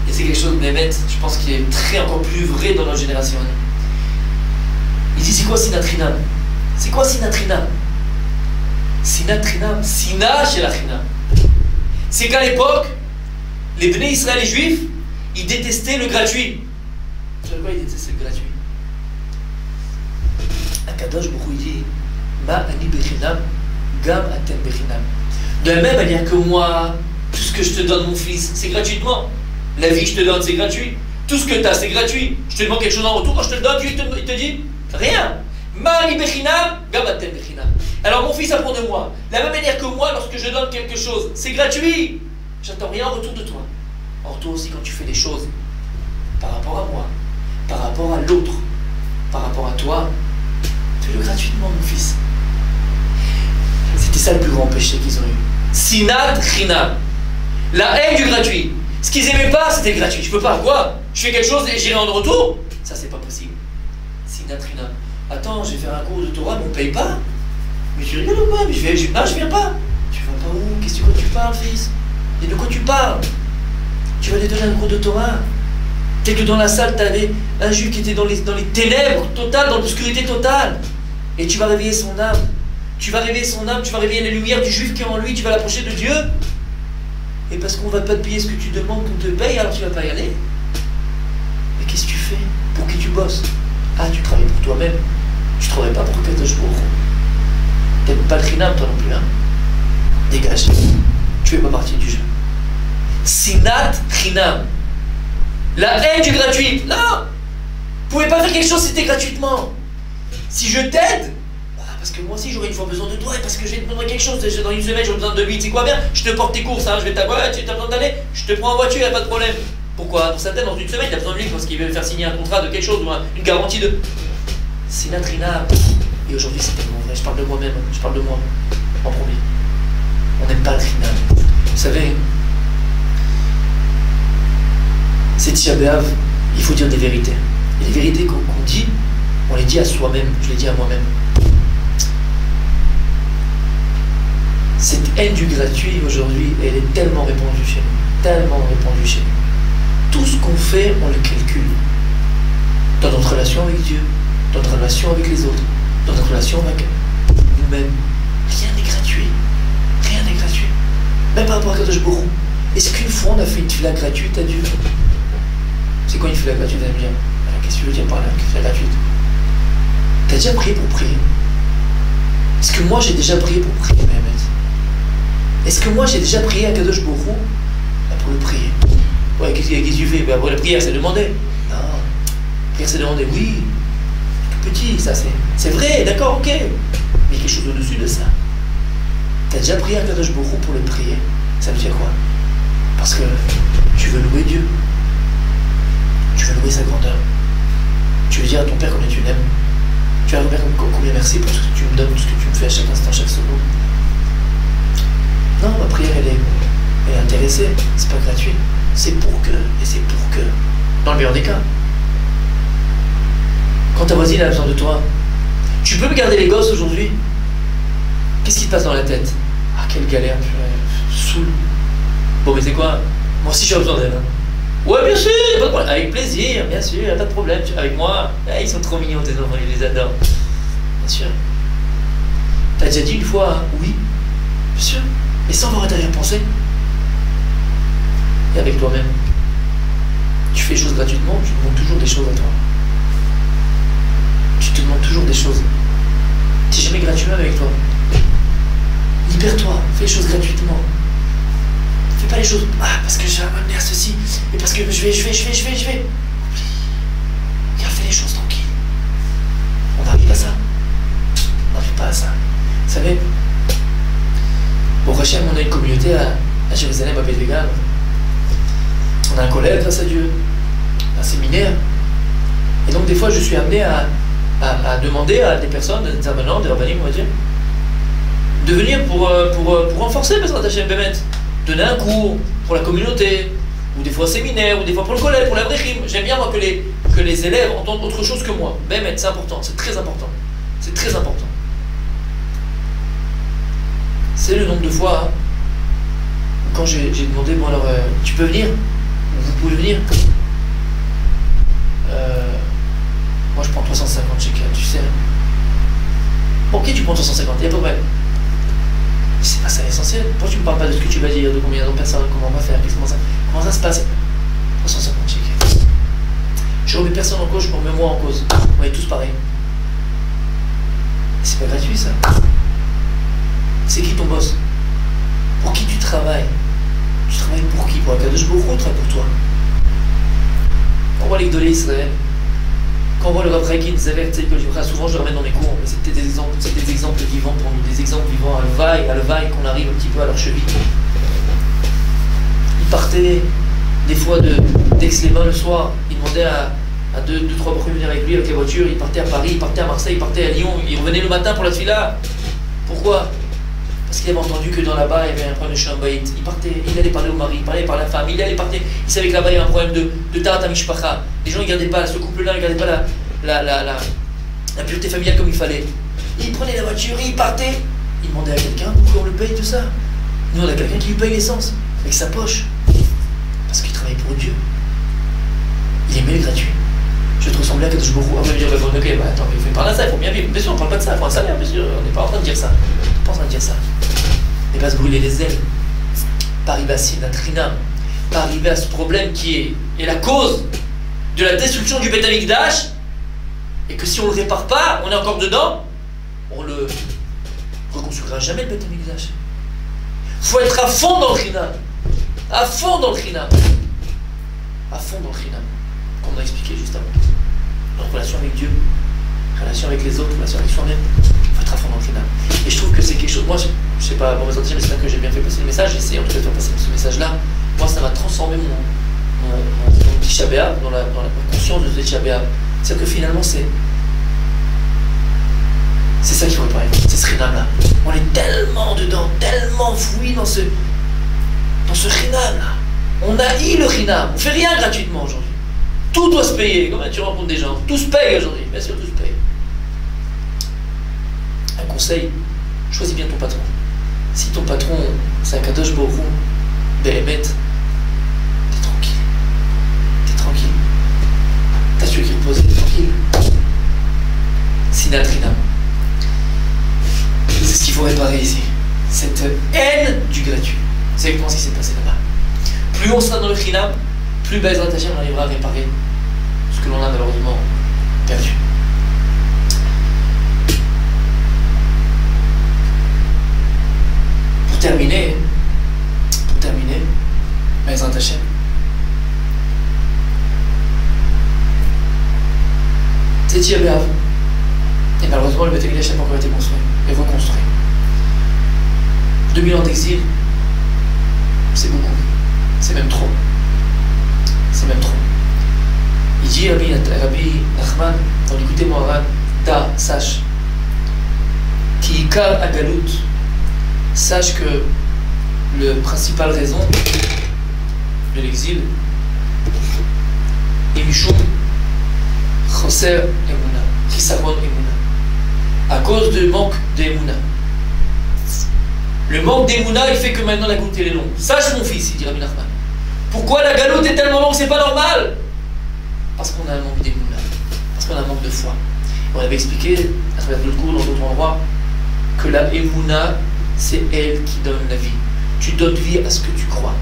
et c'est quelque chose de bête, je pense qui est encore plus vrai dans notre génération. Il dit c'est quoi Sinatrinam? C'est quoi Sinatrinam? Sinatrinam, Sina chez la Chinam. C'est qu'à l'époque, Les Bnei Israël, les Juifs, ils détestaient le gratuit. Tu vois quoi, ils détestaient le gratuit? Akadosh Baruch Hu dit Ma ani bechinam, gam atem bechinam. De la même manière que moi, tout ce que je te donne, mon fils, c'est gratuitement. La vie, je te donne, c'est gratuit. Tout ce que tu as, c'est gratuit. Je te demande quelque chose en retour, quand je te le donne, il te dit rien. Ma ani bechinam, gam atem bechinam. Alors mon fils apprend de moi. De la même manière que moi, lorsque je donne quelque chose, c'est gratuit. J'attends rien en retour de toi. En retour aussi, quand tu fais des choses par rapport à moi, par rapport à l'autre, par rapport à toi, fais-le gratuitement, mon fils. C'était ça le plus grand péché qu'ils ont eu. Sinat Chinam. La haine du gratuit. Ce qu'ils n'aimaient pas, c'était le gratuit. Je peux pas. Quoi? Je fais quelque chose et j'irai en retour? Ça, c'est pas possible. Sinat Chinam. Attends, je vais faire un cours de Torah, mais on ne paye pas. Mais tu rigoles ou pas? Mais je viens pas. Tu vas pas où? Qu'est-ce que tu parles, fils? Et de quoi tu parles? Tu vas aller donner un cours de Torah. Tel que dans la salle, tu avais un juif qui était dans les ténèbres totales, dans l'obscurité totale. Et tu vas réveiller son âme. Tu vas réveiller son âme, tu vas réveiller les lumières du juif qui est en lui, tu vas l'approcher de Dieu. Et parce qu'on ne va pas te payer ce que tu demandes qu'on te paye, alors tu ne vas pas y aller. Mais qu'est-ce que tu fais? Pour qui tu bosses? Ah, tu travailles pour toi-même. Tu ne travailles pas pour Kadosh Baruch Hu. Tu n'aimes pas le chinam, toi non plus, hein? Dégage. Tu ne fais pas partie du jeu. Sinat chinam. La haine du gratuit. Non! Vous ne pouvez pas faire quelque chose si c'était gratuitement. Si je t'aide, parce que moi aussi j'aurai une fois besoin de toi et parce que je vais te demander quelque chose. Dans une semaine j'aurai besoin de 8, c'est quoi bien? Je te porte tes courses, hein, je vais t'avoir, tu as besoin d'aller, je te prends en voiture, il n'y a pas de problème. Pourquoi? Dans sa tête, dans une semaine, il a besoin de lui parce qu'il veut faire signer un contrat de quelque chose ou une garantie de. C'est Natrina. Et aujourd'hui c'est tellement vrai, je parle de moi-même, je parle de moi en premier. On n'aime pas le Trina. Vous savez, c'est Tisha B'Av, il faut dire des vérités. Et les vérités qu'on dit, on les dit à soi-même, je les dis à moi-même. Cette haine du gratuit aujourd'hui, elle est tellement répandue chez nous, tellement répandue chez nous. Tout ce qu'on fait, on le calcule. Dans notre relation avec Dieu, dans notre relation avec les autres, dans notre relation avec nous-mêmes. Rien n'est gratuit. Rien n'est gratuit. Même par rapport à Kadosh Baruch Hu. Est-ce qu'une fois on a fait une fila gratuite à Dieu? C'est quoi une fila gratuite? Vous allez me dire, qu'est-ce que tu veux dire par là, une fila gratuite? T'as déjà prié pour prier? Est-ce que moi j'ai déjà prié pour prier, Mehmet? Est-ce que moi j'ai déjà prié à Kadosh Baruch Hu pour le prier? Ouais, qu'est-ce que tu fais? Après la prière, c'est demander. Non, la prière, c'est demander. Oui, tout petit, ça c'est vrai, d'accord, ok. Mais quelque chose au-dessus de ça. T'as déjà prié à Kadosh Baruch Hu pour le prier? Ça veut dire quoi? Parce que tu veux louer Dieu. Tu veux louer sa grandeur. Tu veux dire à ton Père combien tu l'aimes. Tu vas dire combien merci pour ce que tu me donnes, tout ce que tu me fais à chaque instant, chaque seconde. Non, ma prière, elle est intéressée. C'est pas gratuit. C'est pour que, et c'est pour que. Dans le meilleur des cas. Quand ta voisine a besoin de toi, tu peux me garder les gosses aujourd'hui? Qu'est-ce qui te passe dans la tête? Ah, quelle galère, saoule. Bon, mais c'est quoi? Moi aussi, j'ai besoin d'elle. Hein. Ouais, bien sûr, pas de problème. Avec plaisir, bien sûr, pas de problème. Avec moi, ils sont trop mignons, tes enfants, ils les adorent. Bien sûr. T'as déjà dit une fois, hein? Oui, bien sûr. Et sans avoir à arrière-pensée. Et avec toi-même. Tu fais les choses gratuitement, tu demandes toujours des choses à toi. Tu te demandes toujours des choses. Tu n'es jamais gratuit avec toi. Libère-toi, fais les choses gratuitement. Fais pas les choses parce que j'ai à m'amener à ceci, et parce que je vais. Regarde, fais les choses tranquille. On n'arrive pas à ça. On n'arrive pas à ça. Vous savez, au Hachem, on a une communauté à Jérusalem, à Beth-Végan. On a un collègue, grâce à Dieu, un séminaire. Et donc, des fois, je suis amené à demander à des personnes, des intervenants, des rabbinim, on va dire, de venir pour renforcer Bezrat Hashem Bémet. Donner un cours pour la communauté, ou des fois un séminaire, ou des fois pour le collège, pour l'Abrechim. J'aime bien moi que les élèves entendent autre chose que moi. Bémet, c'est important, c'est très important. C'est très important. C'est le nombre de fois hein, quand j'ai demandé, bon alors, tu peux venir? Vous pouvez venir? Moi je prends 350 shekels, tu sais. Ok, tu prends 350, il n'y a pas de problème. C'est pas ça l'essentiel. Pourquoi tu me parles pas de ce que tu vas dire, de combien de personnes, comment on va faire, comment ça se passe? 350 shekels. Je remets personne en cause, je remets moi en cause. On est tous pareils. C'est pas gratuit ça. C'est qui ton boss? Pour qui tu travailles? Tu travailles pour qui? Pour Akadosh Baruch Hu, travaille pour toi. Quand on voit les Gdolei Israël, quand on voit le Rav Chaim Zaver, souvent je le ramène dans mes cours, mais c'était des exemples vivants pour nous, des exemples vivants à Levaï, qu'on arrive un petit peu à leur cheville. Ils partaient des fois d'Aix-les-Bains le soir, ils demandaient à deux, trois personnes de venir avec lui avec les voitures, ils partaient à Paris, ils partaient à Marseille, ils partaient à Lyon, ils revenaient le matin pour la tefila. Pourquoi? Parce qu'il avait entendu que dans là-bas il y avait un problème de Shambaït. Il partait, il allait parler au mari, il parlait par la femme, il savait que là-bas il y avait un problème de Tarat Mishpacha. Les gens ne gardaient pas, ce couple-là ne gardait pas la pureté familiale comme il fallait. Il prenait la voiture, il partait, il demandait à quelqu'un pourquoi on le paye tout ça. Nous on a quelqu'un qui lui paye l'essence, avec sa poche. Parce qu'il travaille pour Dieu. Il aimait le gratuit. Je te ressemblais à Kadosh Baruch Hu. On va me dire, ok, attends, mais il faut parler de ça, il faut bien vivre. Bien sûr, on ne parle pas de ça, il faut un salaire, bien sûr, on n'est pas en train de dire ça. On n'est pas en train de dire ça. Et pas se brûler les ailes, pas arriver à Sinatrinam, pas arriver à ce problème qui est la cause de la destruction du Beth Amikdash, et que si on ne le répare pas, on est encore dedans, on le reconstruira jamais le Beth Amikdash. Il faut être à fond dans le Chinam, à fond dans le Chinam, à fond dans le Chinam, comme on a expliqué juste avant. Donc relation avec Dieu, relation avec les autres, relation avec soi-même, il faut être à fond dans le Chinam. Et je trouve que c'est quelque chose, moi je sais pas, bon, mais c'est là que j'ai bien fait passer le message, j'ai essayé en tout cas de faire passer ce message-là. Moi ça m'a transformé mon petit Tisha B'Av, dans la conscience de ce Tisha B'Av. C'est-à-dire que finalement c'est ça qu'il faut réparer, c'est ce Chinam-là. On est tellement dedans, tellement fouillé dans ce Chinam-là. On haït le Chinam, on fait rien gratuitement aujourd'hui. Tout doit se payer, comme tu rencontres des gens, tout se paye aujourd'hui, bien sûr tout se paye. Un conseil, choisis bien ton patron. Si ton patron, c'est un Kadosh Baruch Hu, Behemet, t'es tranquille. T'es tranquille. T'as su qui reposer, t'es tranquille. Sinatrinam. C'est ce qu'il faut réparer ici. Cette haine du gratuit. C'est exactement ce qui s'est passé là-bas. Plus on sera dans le Chinam, plus Bezrat Hashem on arrivera à réparer ce que l'on a malheureusement perdu. Pour terminer, Bezrat Hashem, c'est Tisha B'Av. Et malheureusement, le Beth Amikdash n'a pas encore été construit et reconstruit. 2000 ans d'exil, c'est beaucoup. C'est même trop. C'est même trop. Il dit Rabbi Nachman, dans l'écouté Moharan, Da, sache, qui Ikar Agalut, sache que la principale raison de l'exil est Mishum Choser Emuna, Chisaron Emuna, à cause du manque d'Emuna. Le manque d'Emuna, il fait que maintenant la goutte est longue. Sache mon fils, il dit Rabbi Nachman. Pourquoi la galoute est tellement longue, c'est pas normal? Parce qu'on a un manque d'Emuna, parce qu'on a un manque de foi. On avait expliqué, à travers d'autres cours, dans d'autres endroits, que la Emuna, c'est elle qui donne la vie. Tu donnes vie à ce que tu crois.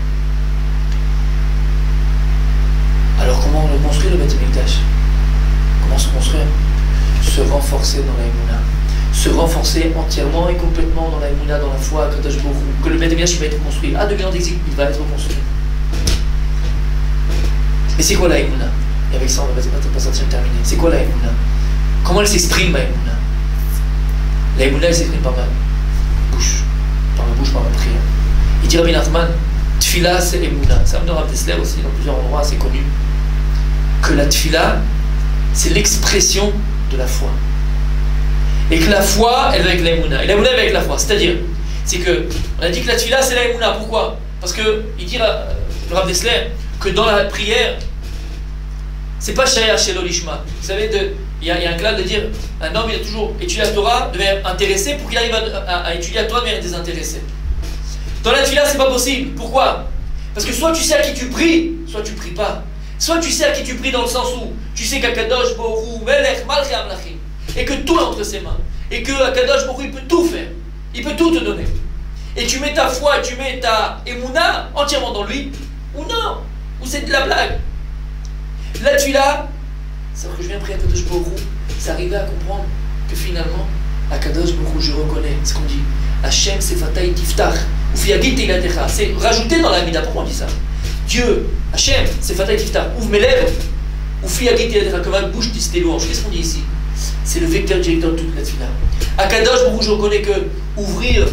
Alors comment on construit le Beth Amikdash? Comment se construire? Se renforcer dans la Emuna. Se renforcer entièrement et complètement dans la Emuna, dans la foi, que le Beth Amikdash va être construit. À 2000 ans d'exil, il va être construit. Mais c'est quoi la Emuna? Et avec ça, on ne va pas sortir terminer. C'est quoi la Emuna? Comment elle s'exprime, la Emuna? La Emuna, elle s'exprime par ma bouche. Par ma bouche, par ma prière. Il dit Rabbi Nachman, Tfila, c'est Emuna. Ça me donne Rav Dessler aussi, dans plusieurs endroits assez connus, que la Tfila, c'est l'expression de la foi. Et que la foi, elle va avec la Emuna. Et la Emuna, elle va avec la foi. C'est-à-dire, c'est que, on a dit que la Tfila, c'est la Emuna. Pourquoi? Parce que, il dit le Rav Dessler, que dans la prière, c'est pas Shaya Shelo Lishma. Vous savez, il y a un clal de dire un homme il a toujours étudié la Torah de manière intéressée pour qu'il arrive à étudier la Torah de manière désintéressée. Dans la Tfila, c'est pas possible. Pourquoi? Parce que soit tu sais à qui tu pries, soit tu pries pas. Soit tu sais à qui tu pries dans le sens où tu sais qu'Akadosh Baruch Hu Melech Malchei Amlachim et que tout est entre ses mains et que Akadosh Baruch Hu il peut tout faire, il peut tout te donner. et tu mets ta foi, et tu mets ta émouna entièrement dans lui, ou non, ou c'est de la blague. La tefila, c'est ce que je viens prier à Kadosh Baruch Hu, c'est arriver à comprendre que finalement, à Kadosh Baruch Hu, je reconnais ce qu'on dit. Hachem Sefatay Tiftach, ou Fiagit Teilatecha, c'est rajouter dans la Mida. Pourquoi on dit ça? Dieu, Hachem Sefatay Tiftach, ouvre mes lèvres, ou Fiagit Teilatecha, que ma bouche dise tes louanges. Qu'est-ce qu'on dit ici? C'est le vecteur directeur de toute la tefila. À Kadosh Baruch Hu, je reconnais que ouvrir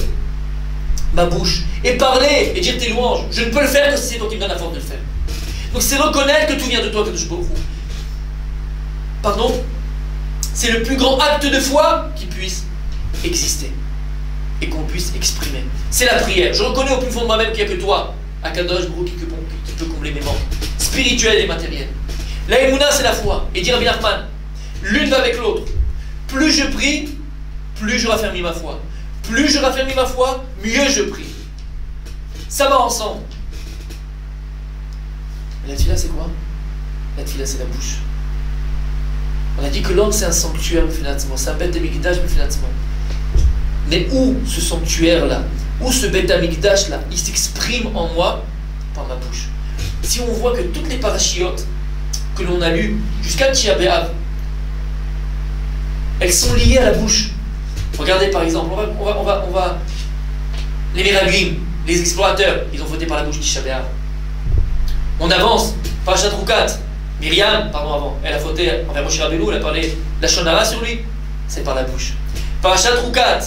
ma bouche et parler et dire tes louanges, je ne peux le faire que si c'est toi qui me donne la force de le faire. Donc c'est reconnaître que tout vient de toi, Kadosh Baruch Hu. Pardon? C'est le plus grand acte de foi qui puisse exister et qu'on puisse exprimer. C'est la prière. Je reconnais au plus fond de moi-même qu'il n'y a que toi, Akadosh Baruch Hu, qui peut combler mes manques spirituels et matériels. La émouna, c'est la foi. Et dire Rabbi Nachman, l'une va avec l'autre. Plus je prie, plus je raffermis ma foi. Plus je raffermis ma foi, mieux je prie. Ça va ensemble. Et la tefila, c'est quoi? La tefila, c'est la bouche. On a dit que l'homme, c'est un sanctuaire, finalement. C'est un Beth Amikdash, finalement. Mais où ce sanctuaire-là, où ce Beth Amikdash-là, il s'exprime en moi par ma bouche. Si on voit que toutes les parachiotes que l'on a lues jusqu'à Tisha B'Av, elles sont liées à la bouche. Regardez par exemple, on va les Meraglim, les explorateurs, ils ont voté par la bouche Tisha B'Av. On avance, Parashat Rukat, Myriam, pardon avant, elle a voté envers Moshe Rabbeinu, elle a parlé la Shonara sur lui, c'est par la bouche. Parashat Rukat,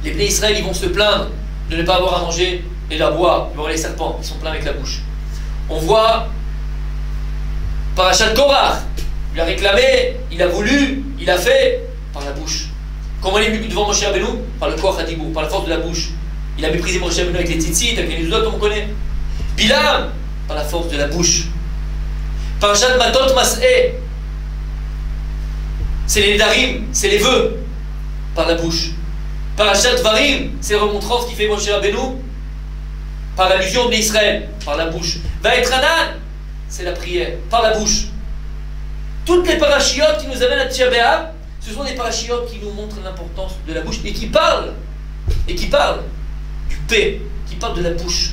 les Bnei Israël, ils vont se plaindre de ne pas avoir à manger et à boire, ils vont voir les serpents, ils sont pleins avec la bouche. On voit Parashat Korach, il a réclamé, il a voulu, il a fait par la bouche. Comment il est venu devant Moshe Rabbeinu? Par le Koach HaDibur, par la force de la bouche. Il a méprisé Moshe Rabbeinu avec les tzitzit, avec les autres, on connaît. Bilam, par la force de la bouche. Parashat Matot Mas'eh, c'est les Nedarim, c'est les vœux, par la bouche. Parashat Varim, c'est la remontrance qui fait Moshe Rabbeinu, par l'allusion de l'Israël, par la bouche. Vaetranan, c'est la prière, par la bouche. Toutes les parachiotes qui nous amènent à Tisha B'Av, ce sont des parachiotes qui nous montrent l'importance de la bouche et qui parlent du paix, qui parlent de la bouche.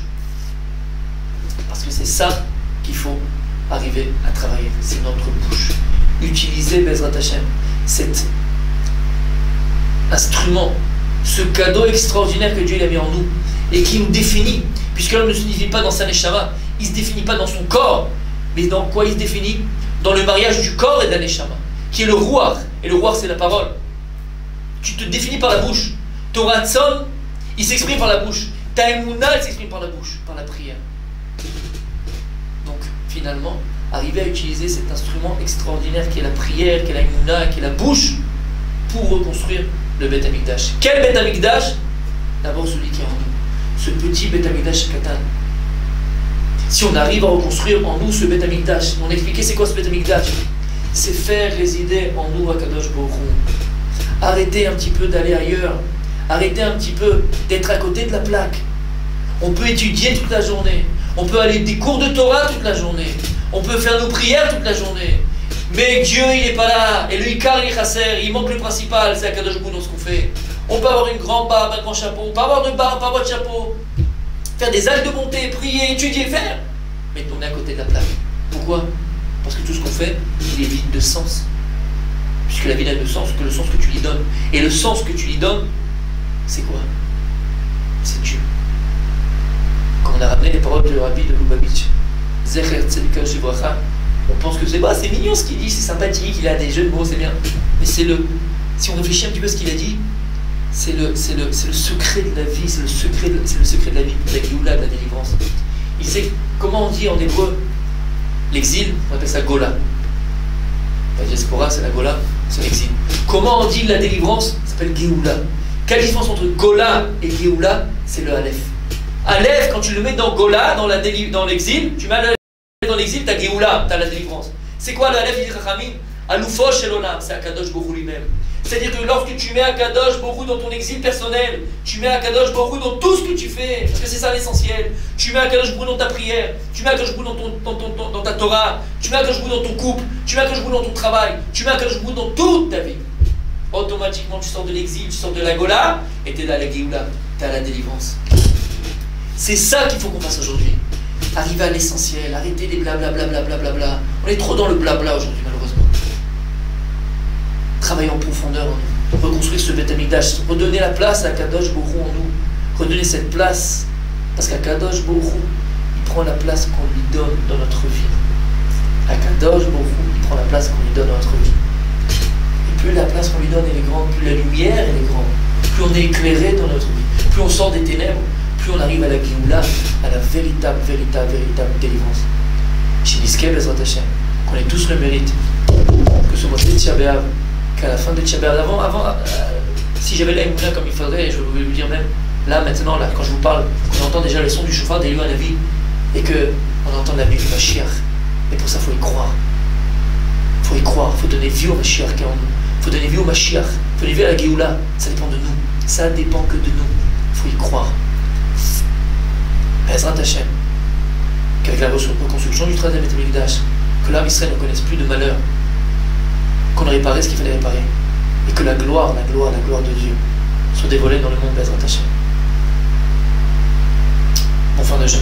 Parce que c'est ça qu'il faut arriver à travailler, c'est notre bouche. Utiliser Bezrat Hashem, cet instrument, ce cadeau extraordinaire que Dieu il a mis en nous et qui nous définit, puisque l'homme ne se définit pas dans sa neshama, il ne se définit pas dans son corps, mais dans quoi il se définit? Dans le mariage du corps et de la neshama, qui est le ruach, et le ruach c'est la parole. Tu te définis par la bouche. Ton ratson, il s'exprime par la bouche. Ta émouna, elle s'exprime par la bouche, par la prière. Donc, finalement, arriver à utiliser cet instrument extraordinaire qui est la prière, qui est la émouna, qui est la bouche, pour reconstruire le Beth Amikdash. Quel Beth Amikdash? D'abord celui qui est en nous. Ce petit Beth Amikdash Katan. Si on arrive à reconstruire en nous ce Beth Amikdash, on a expliqué c'est quoi ce Beth Amikdash? C'est faire résider en nous Akadosh Baruch Hu. Arrêtez un petit peu d'aller ailleurs. Arrêtez un petit peu d'être à côté de la plaque. On peut étudier toute la journée. On peut aller des cours de Torah toute la journée. On peut faire nos prières toute la journée. Mais Dieu, il n'est pas là. Et le Ikar, il est chasser. Il manque le principal. C'est Akadosh Baruch Hu dans ce qu'on fait. On peut avoir une grande barbe, un grand chapeau. On peut avoir de barbe, pas avoir de chapeau. Faire des actes de bonté, prier, étudier, faire. Mais on est à côté de la plaque. Pourquoi? Parce que tout ce qu'on fait, il est vide de sens. Puisque la vie n'a de sens que le sens que tu lui donnes. Et le sens que tu lui donnes, c'est quoi? C'est Dieu. Quand on a ramené les paroles de Rabbi de Lubavitch, Zecher Tzedika Shebracha, on pense que c'est mignon ce qu'il dit, c'est sympathique, il a des jeux de mots, c'est bien. Mais c'est le, si on réfléchit un petit peu à ce qu'il a dit, c'est le secret de la vie, c'est le secret de la vie, de la Géoula, de la délivrance. Il sait comment on dit en hébreu l'exil, on appelle ça Gola. La diaspora, c'est la Gola, c'est l'exil. Comment on dit la délivrance? Ça s'appelle Géoula. Quelle différence entre Gola et Géoula? C'est le Aleph. Aleph, quand tu le mets dans Gola, dans l'exil, tu mets Aleph dans l'exil, tu as Géoula, tu as la délivrance. C'est quoi le Aleph? Il dit Rachamim, Aloufo Shel Olam, c'est Akadosh Baruch Hu lui-même. C'est-à-dire que lorsque tu mets Akadosh Baruch Hu dans ton exil personnel, tu mets Akadosh Baruch Hu dans tout ce que tu fais, parce que c'est ça l'essentiel. Tu mets Akadosh Baruch Hu dans ta prière, tu mets Akadosh Baruch Hu dans ta Torah, tu mets Akadosh Baruch Hu dans ton couple, tu mets Akadosh Baruch Hu dans ton travail, tu mets Akadosh Baruch Hu dans toute ta vie. Automatiquement, tu sors de l'exil, tu sors de la Gola, et tu es dans la Géoula. tu es à la délivrance. C'est ça qu'il faut qu'on fasse aujourd'hui. Arriver à l'essentiel, arrêter les blablabla. On est trop dans le blabla aujourd'hui, malheureusement. Travailler en profondeur en nous, reconstruire ce Beth Amikdash, redonner la place à Kadosh Baruch Hu en nous, redonner cette place, parce qu'Akadosh Baruch Hu, il prend la place qu'on lui donne dans notre vie. Akadosh Baruch Hu, il prend la place qu'on lui donne dans notre vie. Et plus la place qu'on lui donne elle est grande, plus la lumière elle est grande, plus on est éclairé dans notre vie, plus on sort des ténèbres, plus on arrive à la Géoula, à la véritable délivrance. Chez Niske Bezrat Hashem, qu'on ait tous le mérite, que ce mois de Tisha B'Av, qu'à la fin de Tisha B'Av, si j'avais la Emouna comme il faudrait, je voulais vous dire même, là maintenant, là, quand je vous parle, qu'on entend déjà le son du chauffard des lieux à la vie, et qu'on entend la vie du Mashiach. Mais pour ça, il faut y croire. Il faut y croire, il faut donner vie au Mashiach qui est en nous. Il faut donner vie au Mashiach, il faut donner vie à la Géoula. Ça dépend de nous, ça dépend que de nous. Il faut y croire. Bezrat Hashem, qu'avec la reconstruction du 13e Beth Amikdash, que l'âme Israël ne connaisse plus de malheur, qu'on a réparé ce qu'il fallait réparer, et que la gloire de Dieu soit dévoilée dans le monde Bezrat Hashem. Bon fin de jeûne.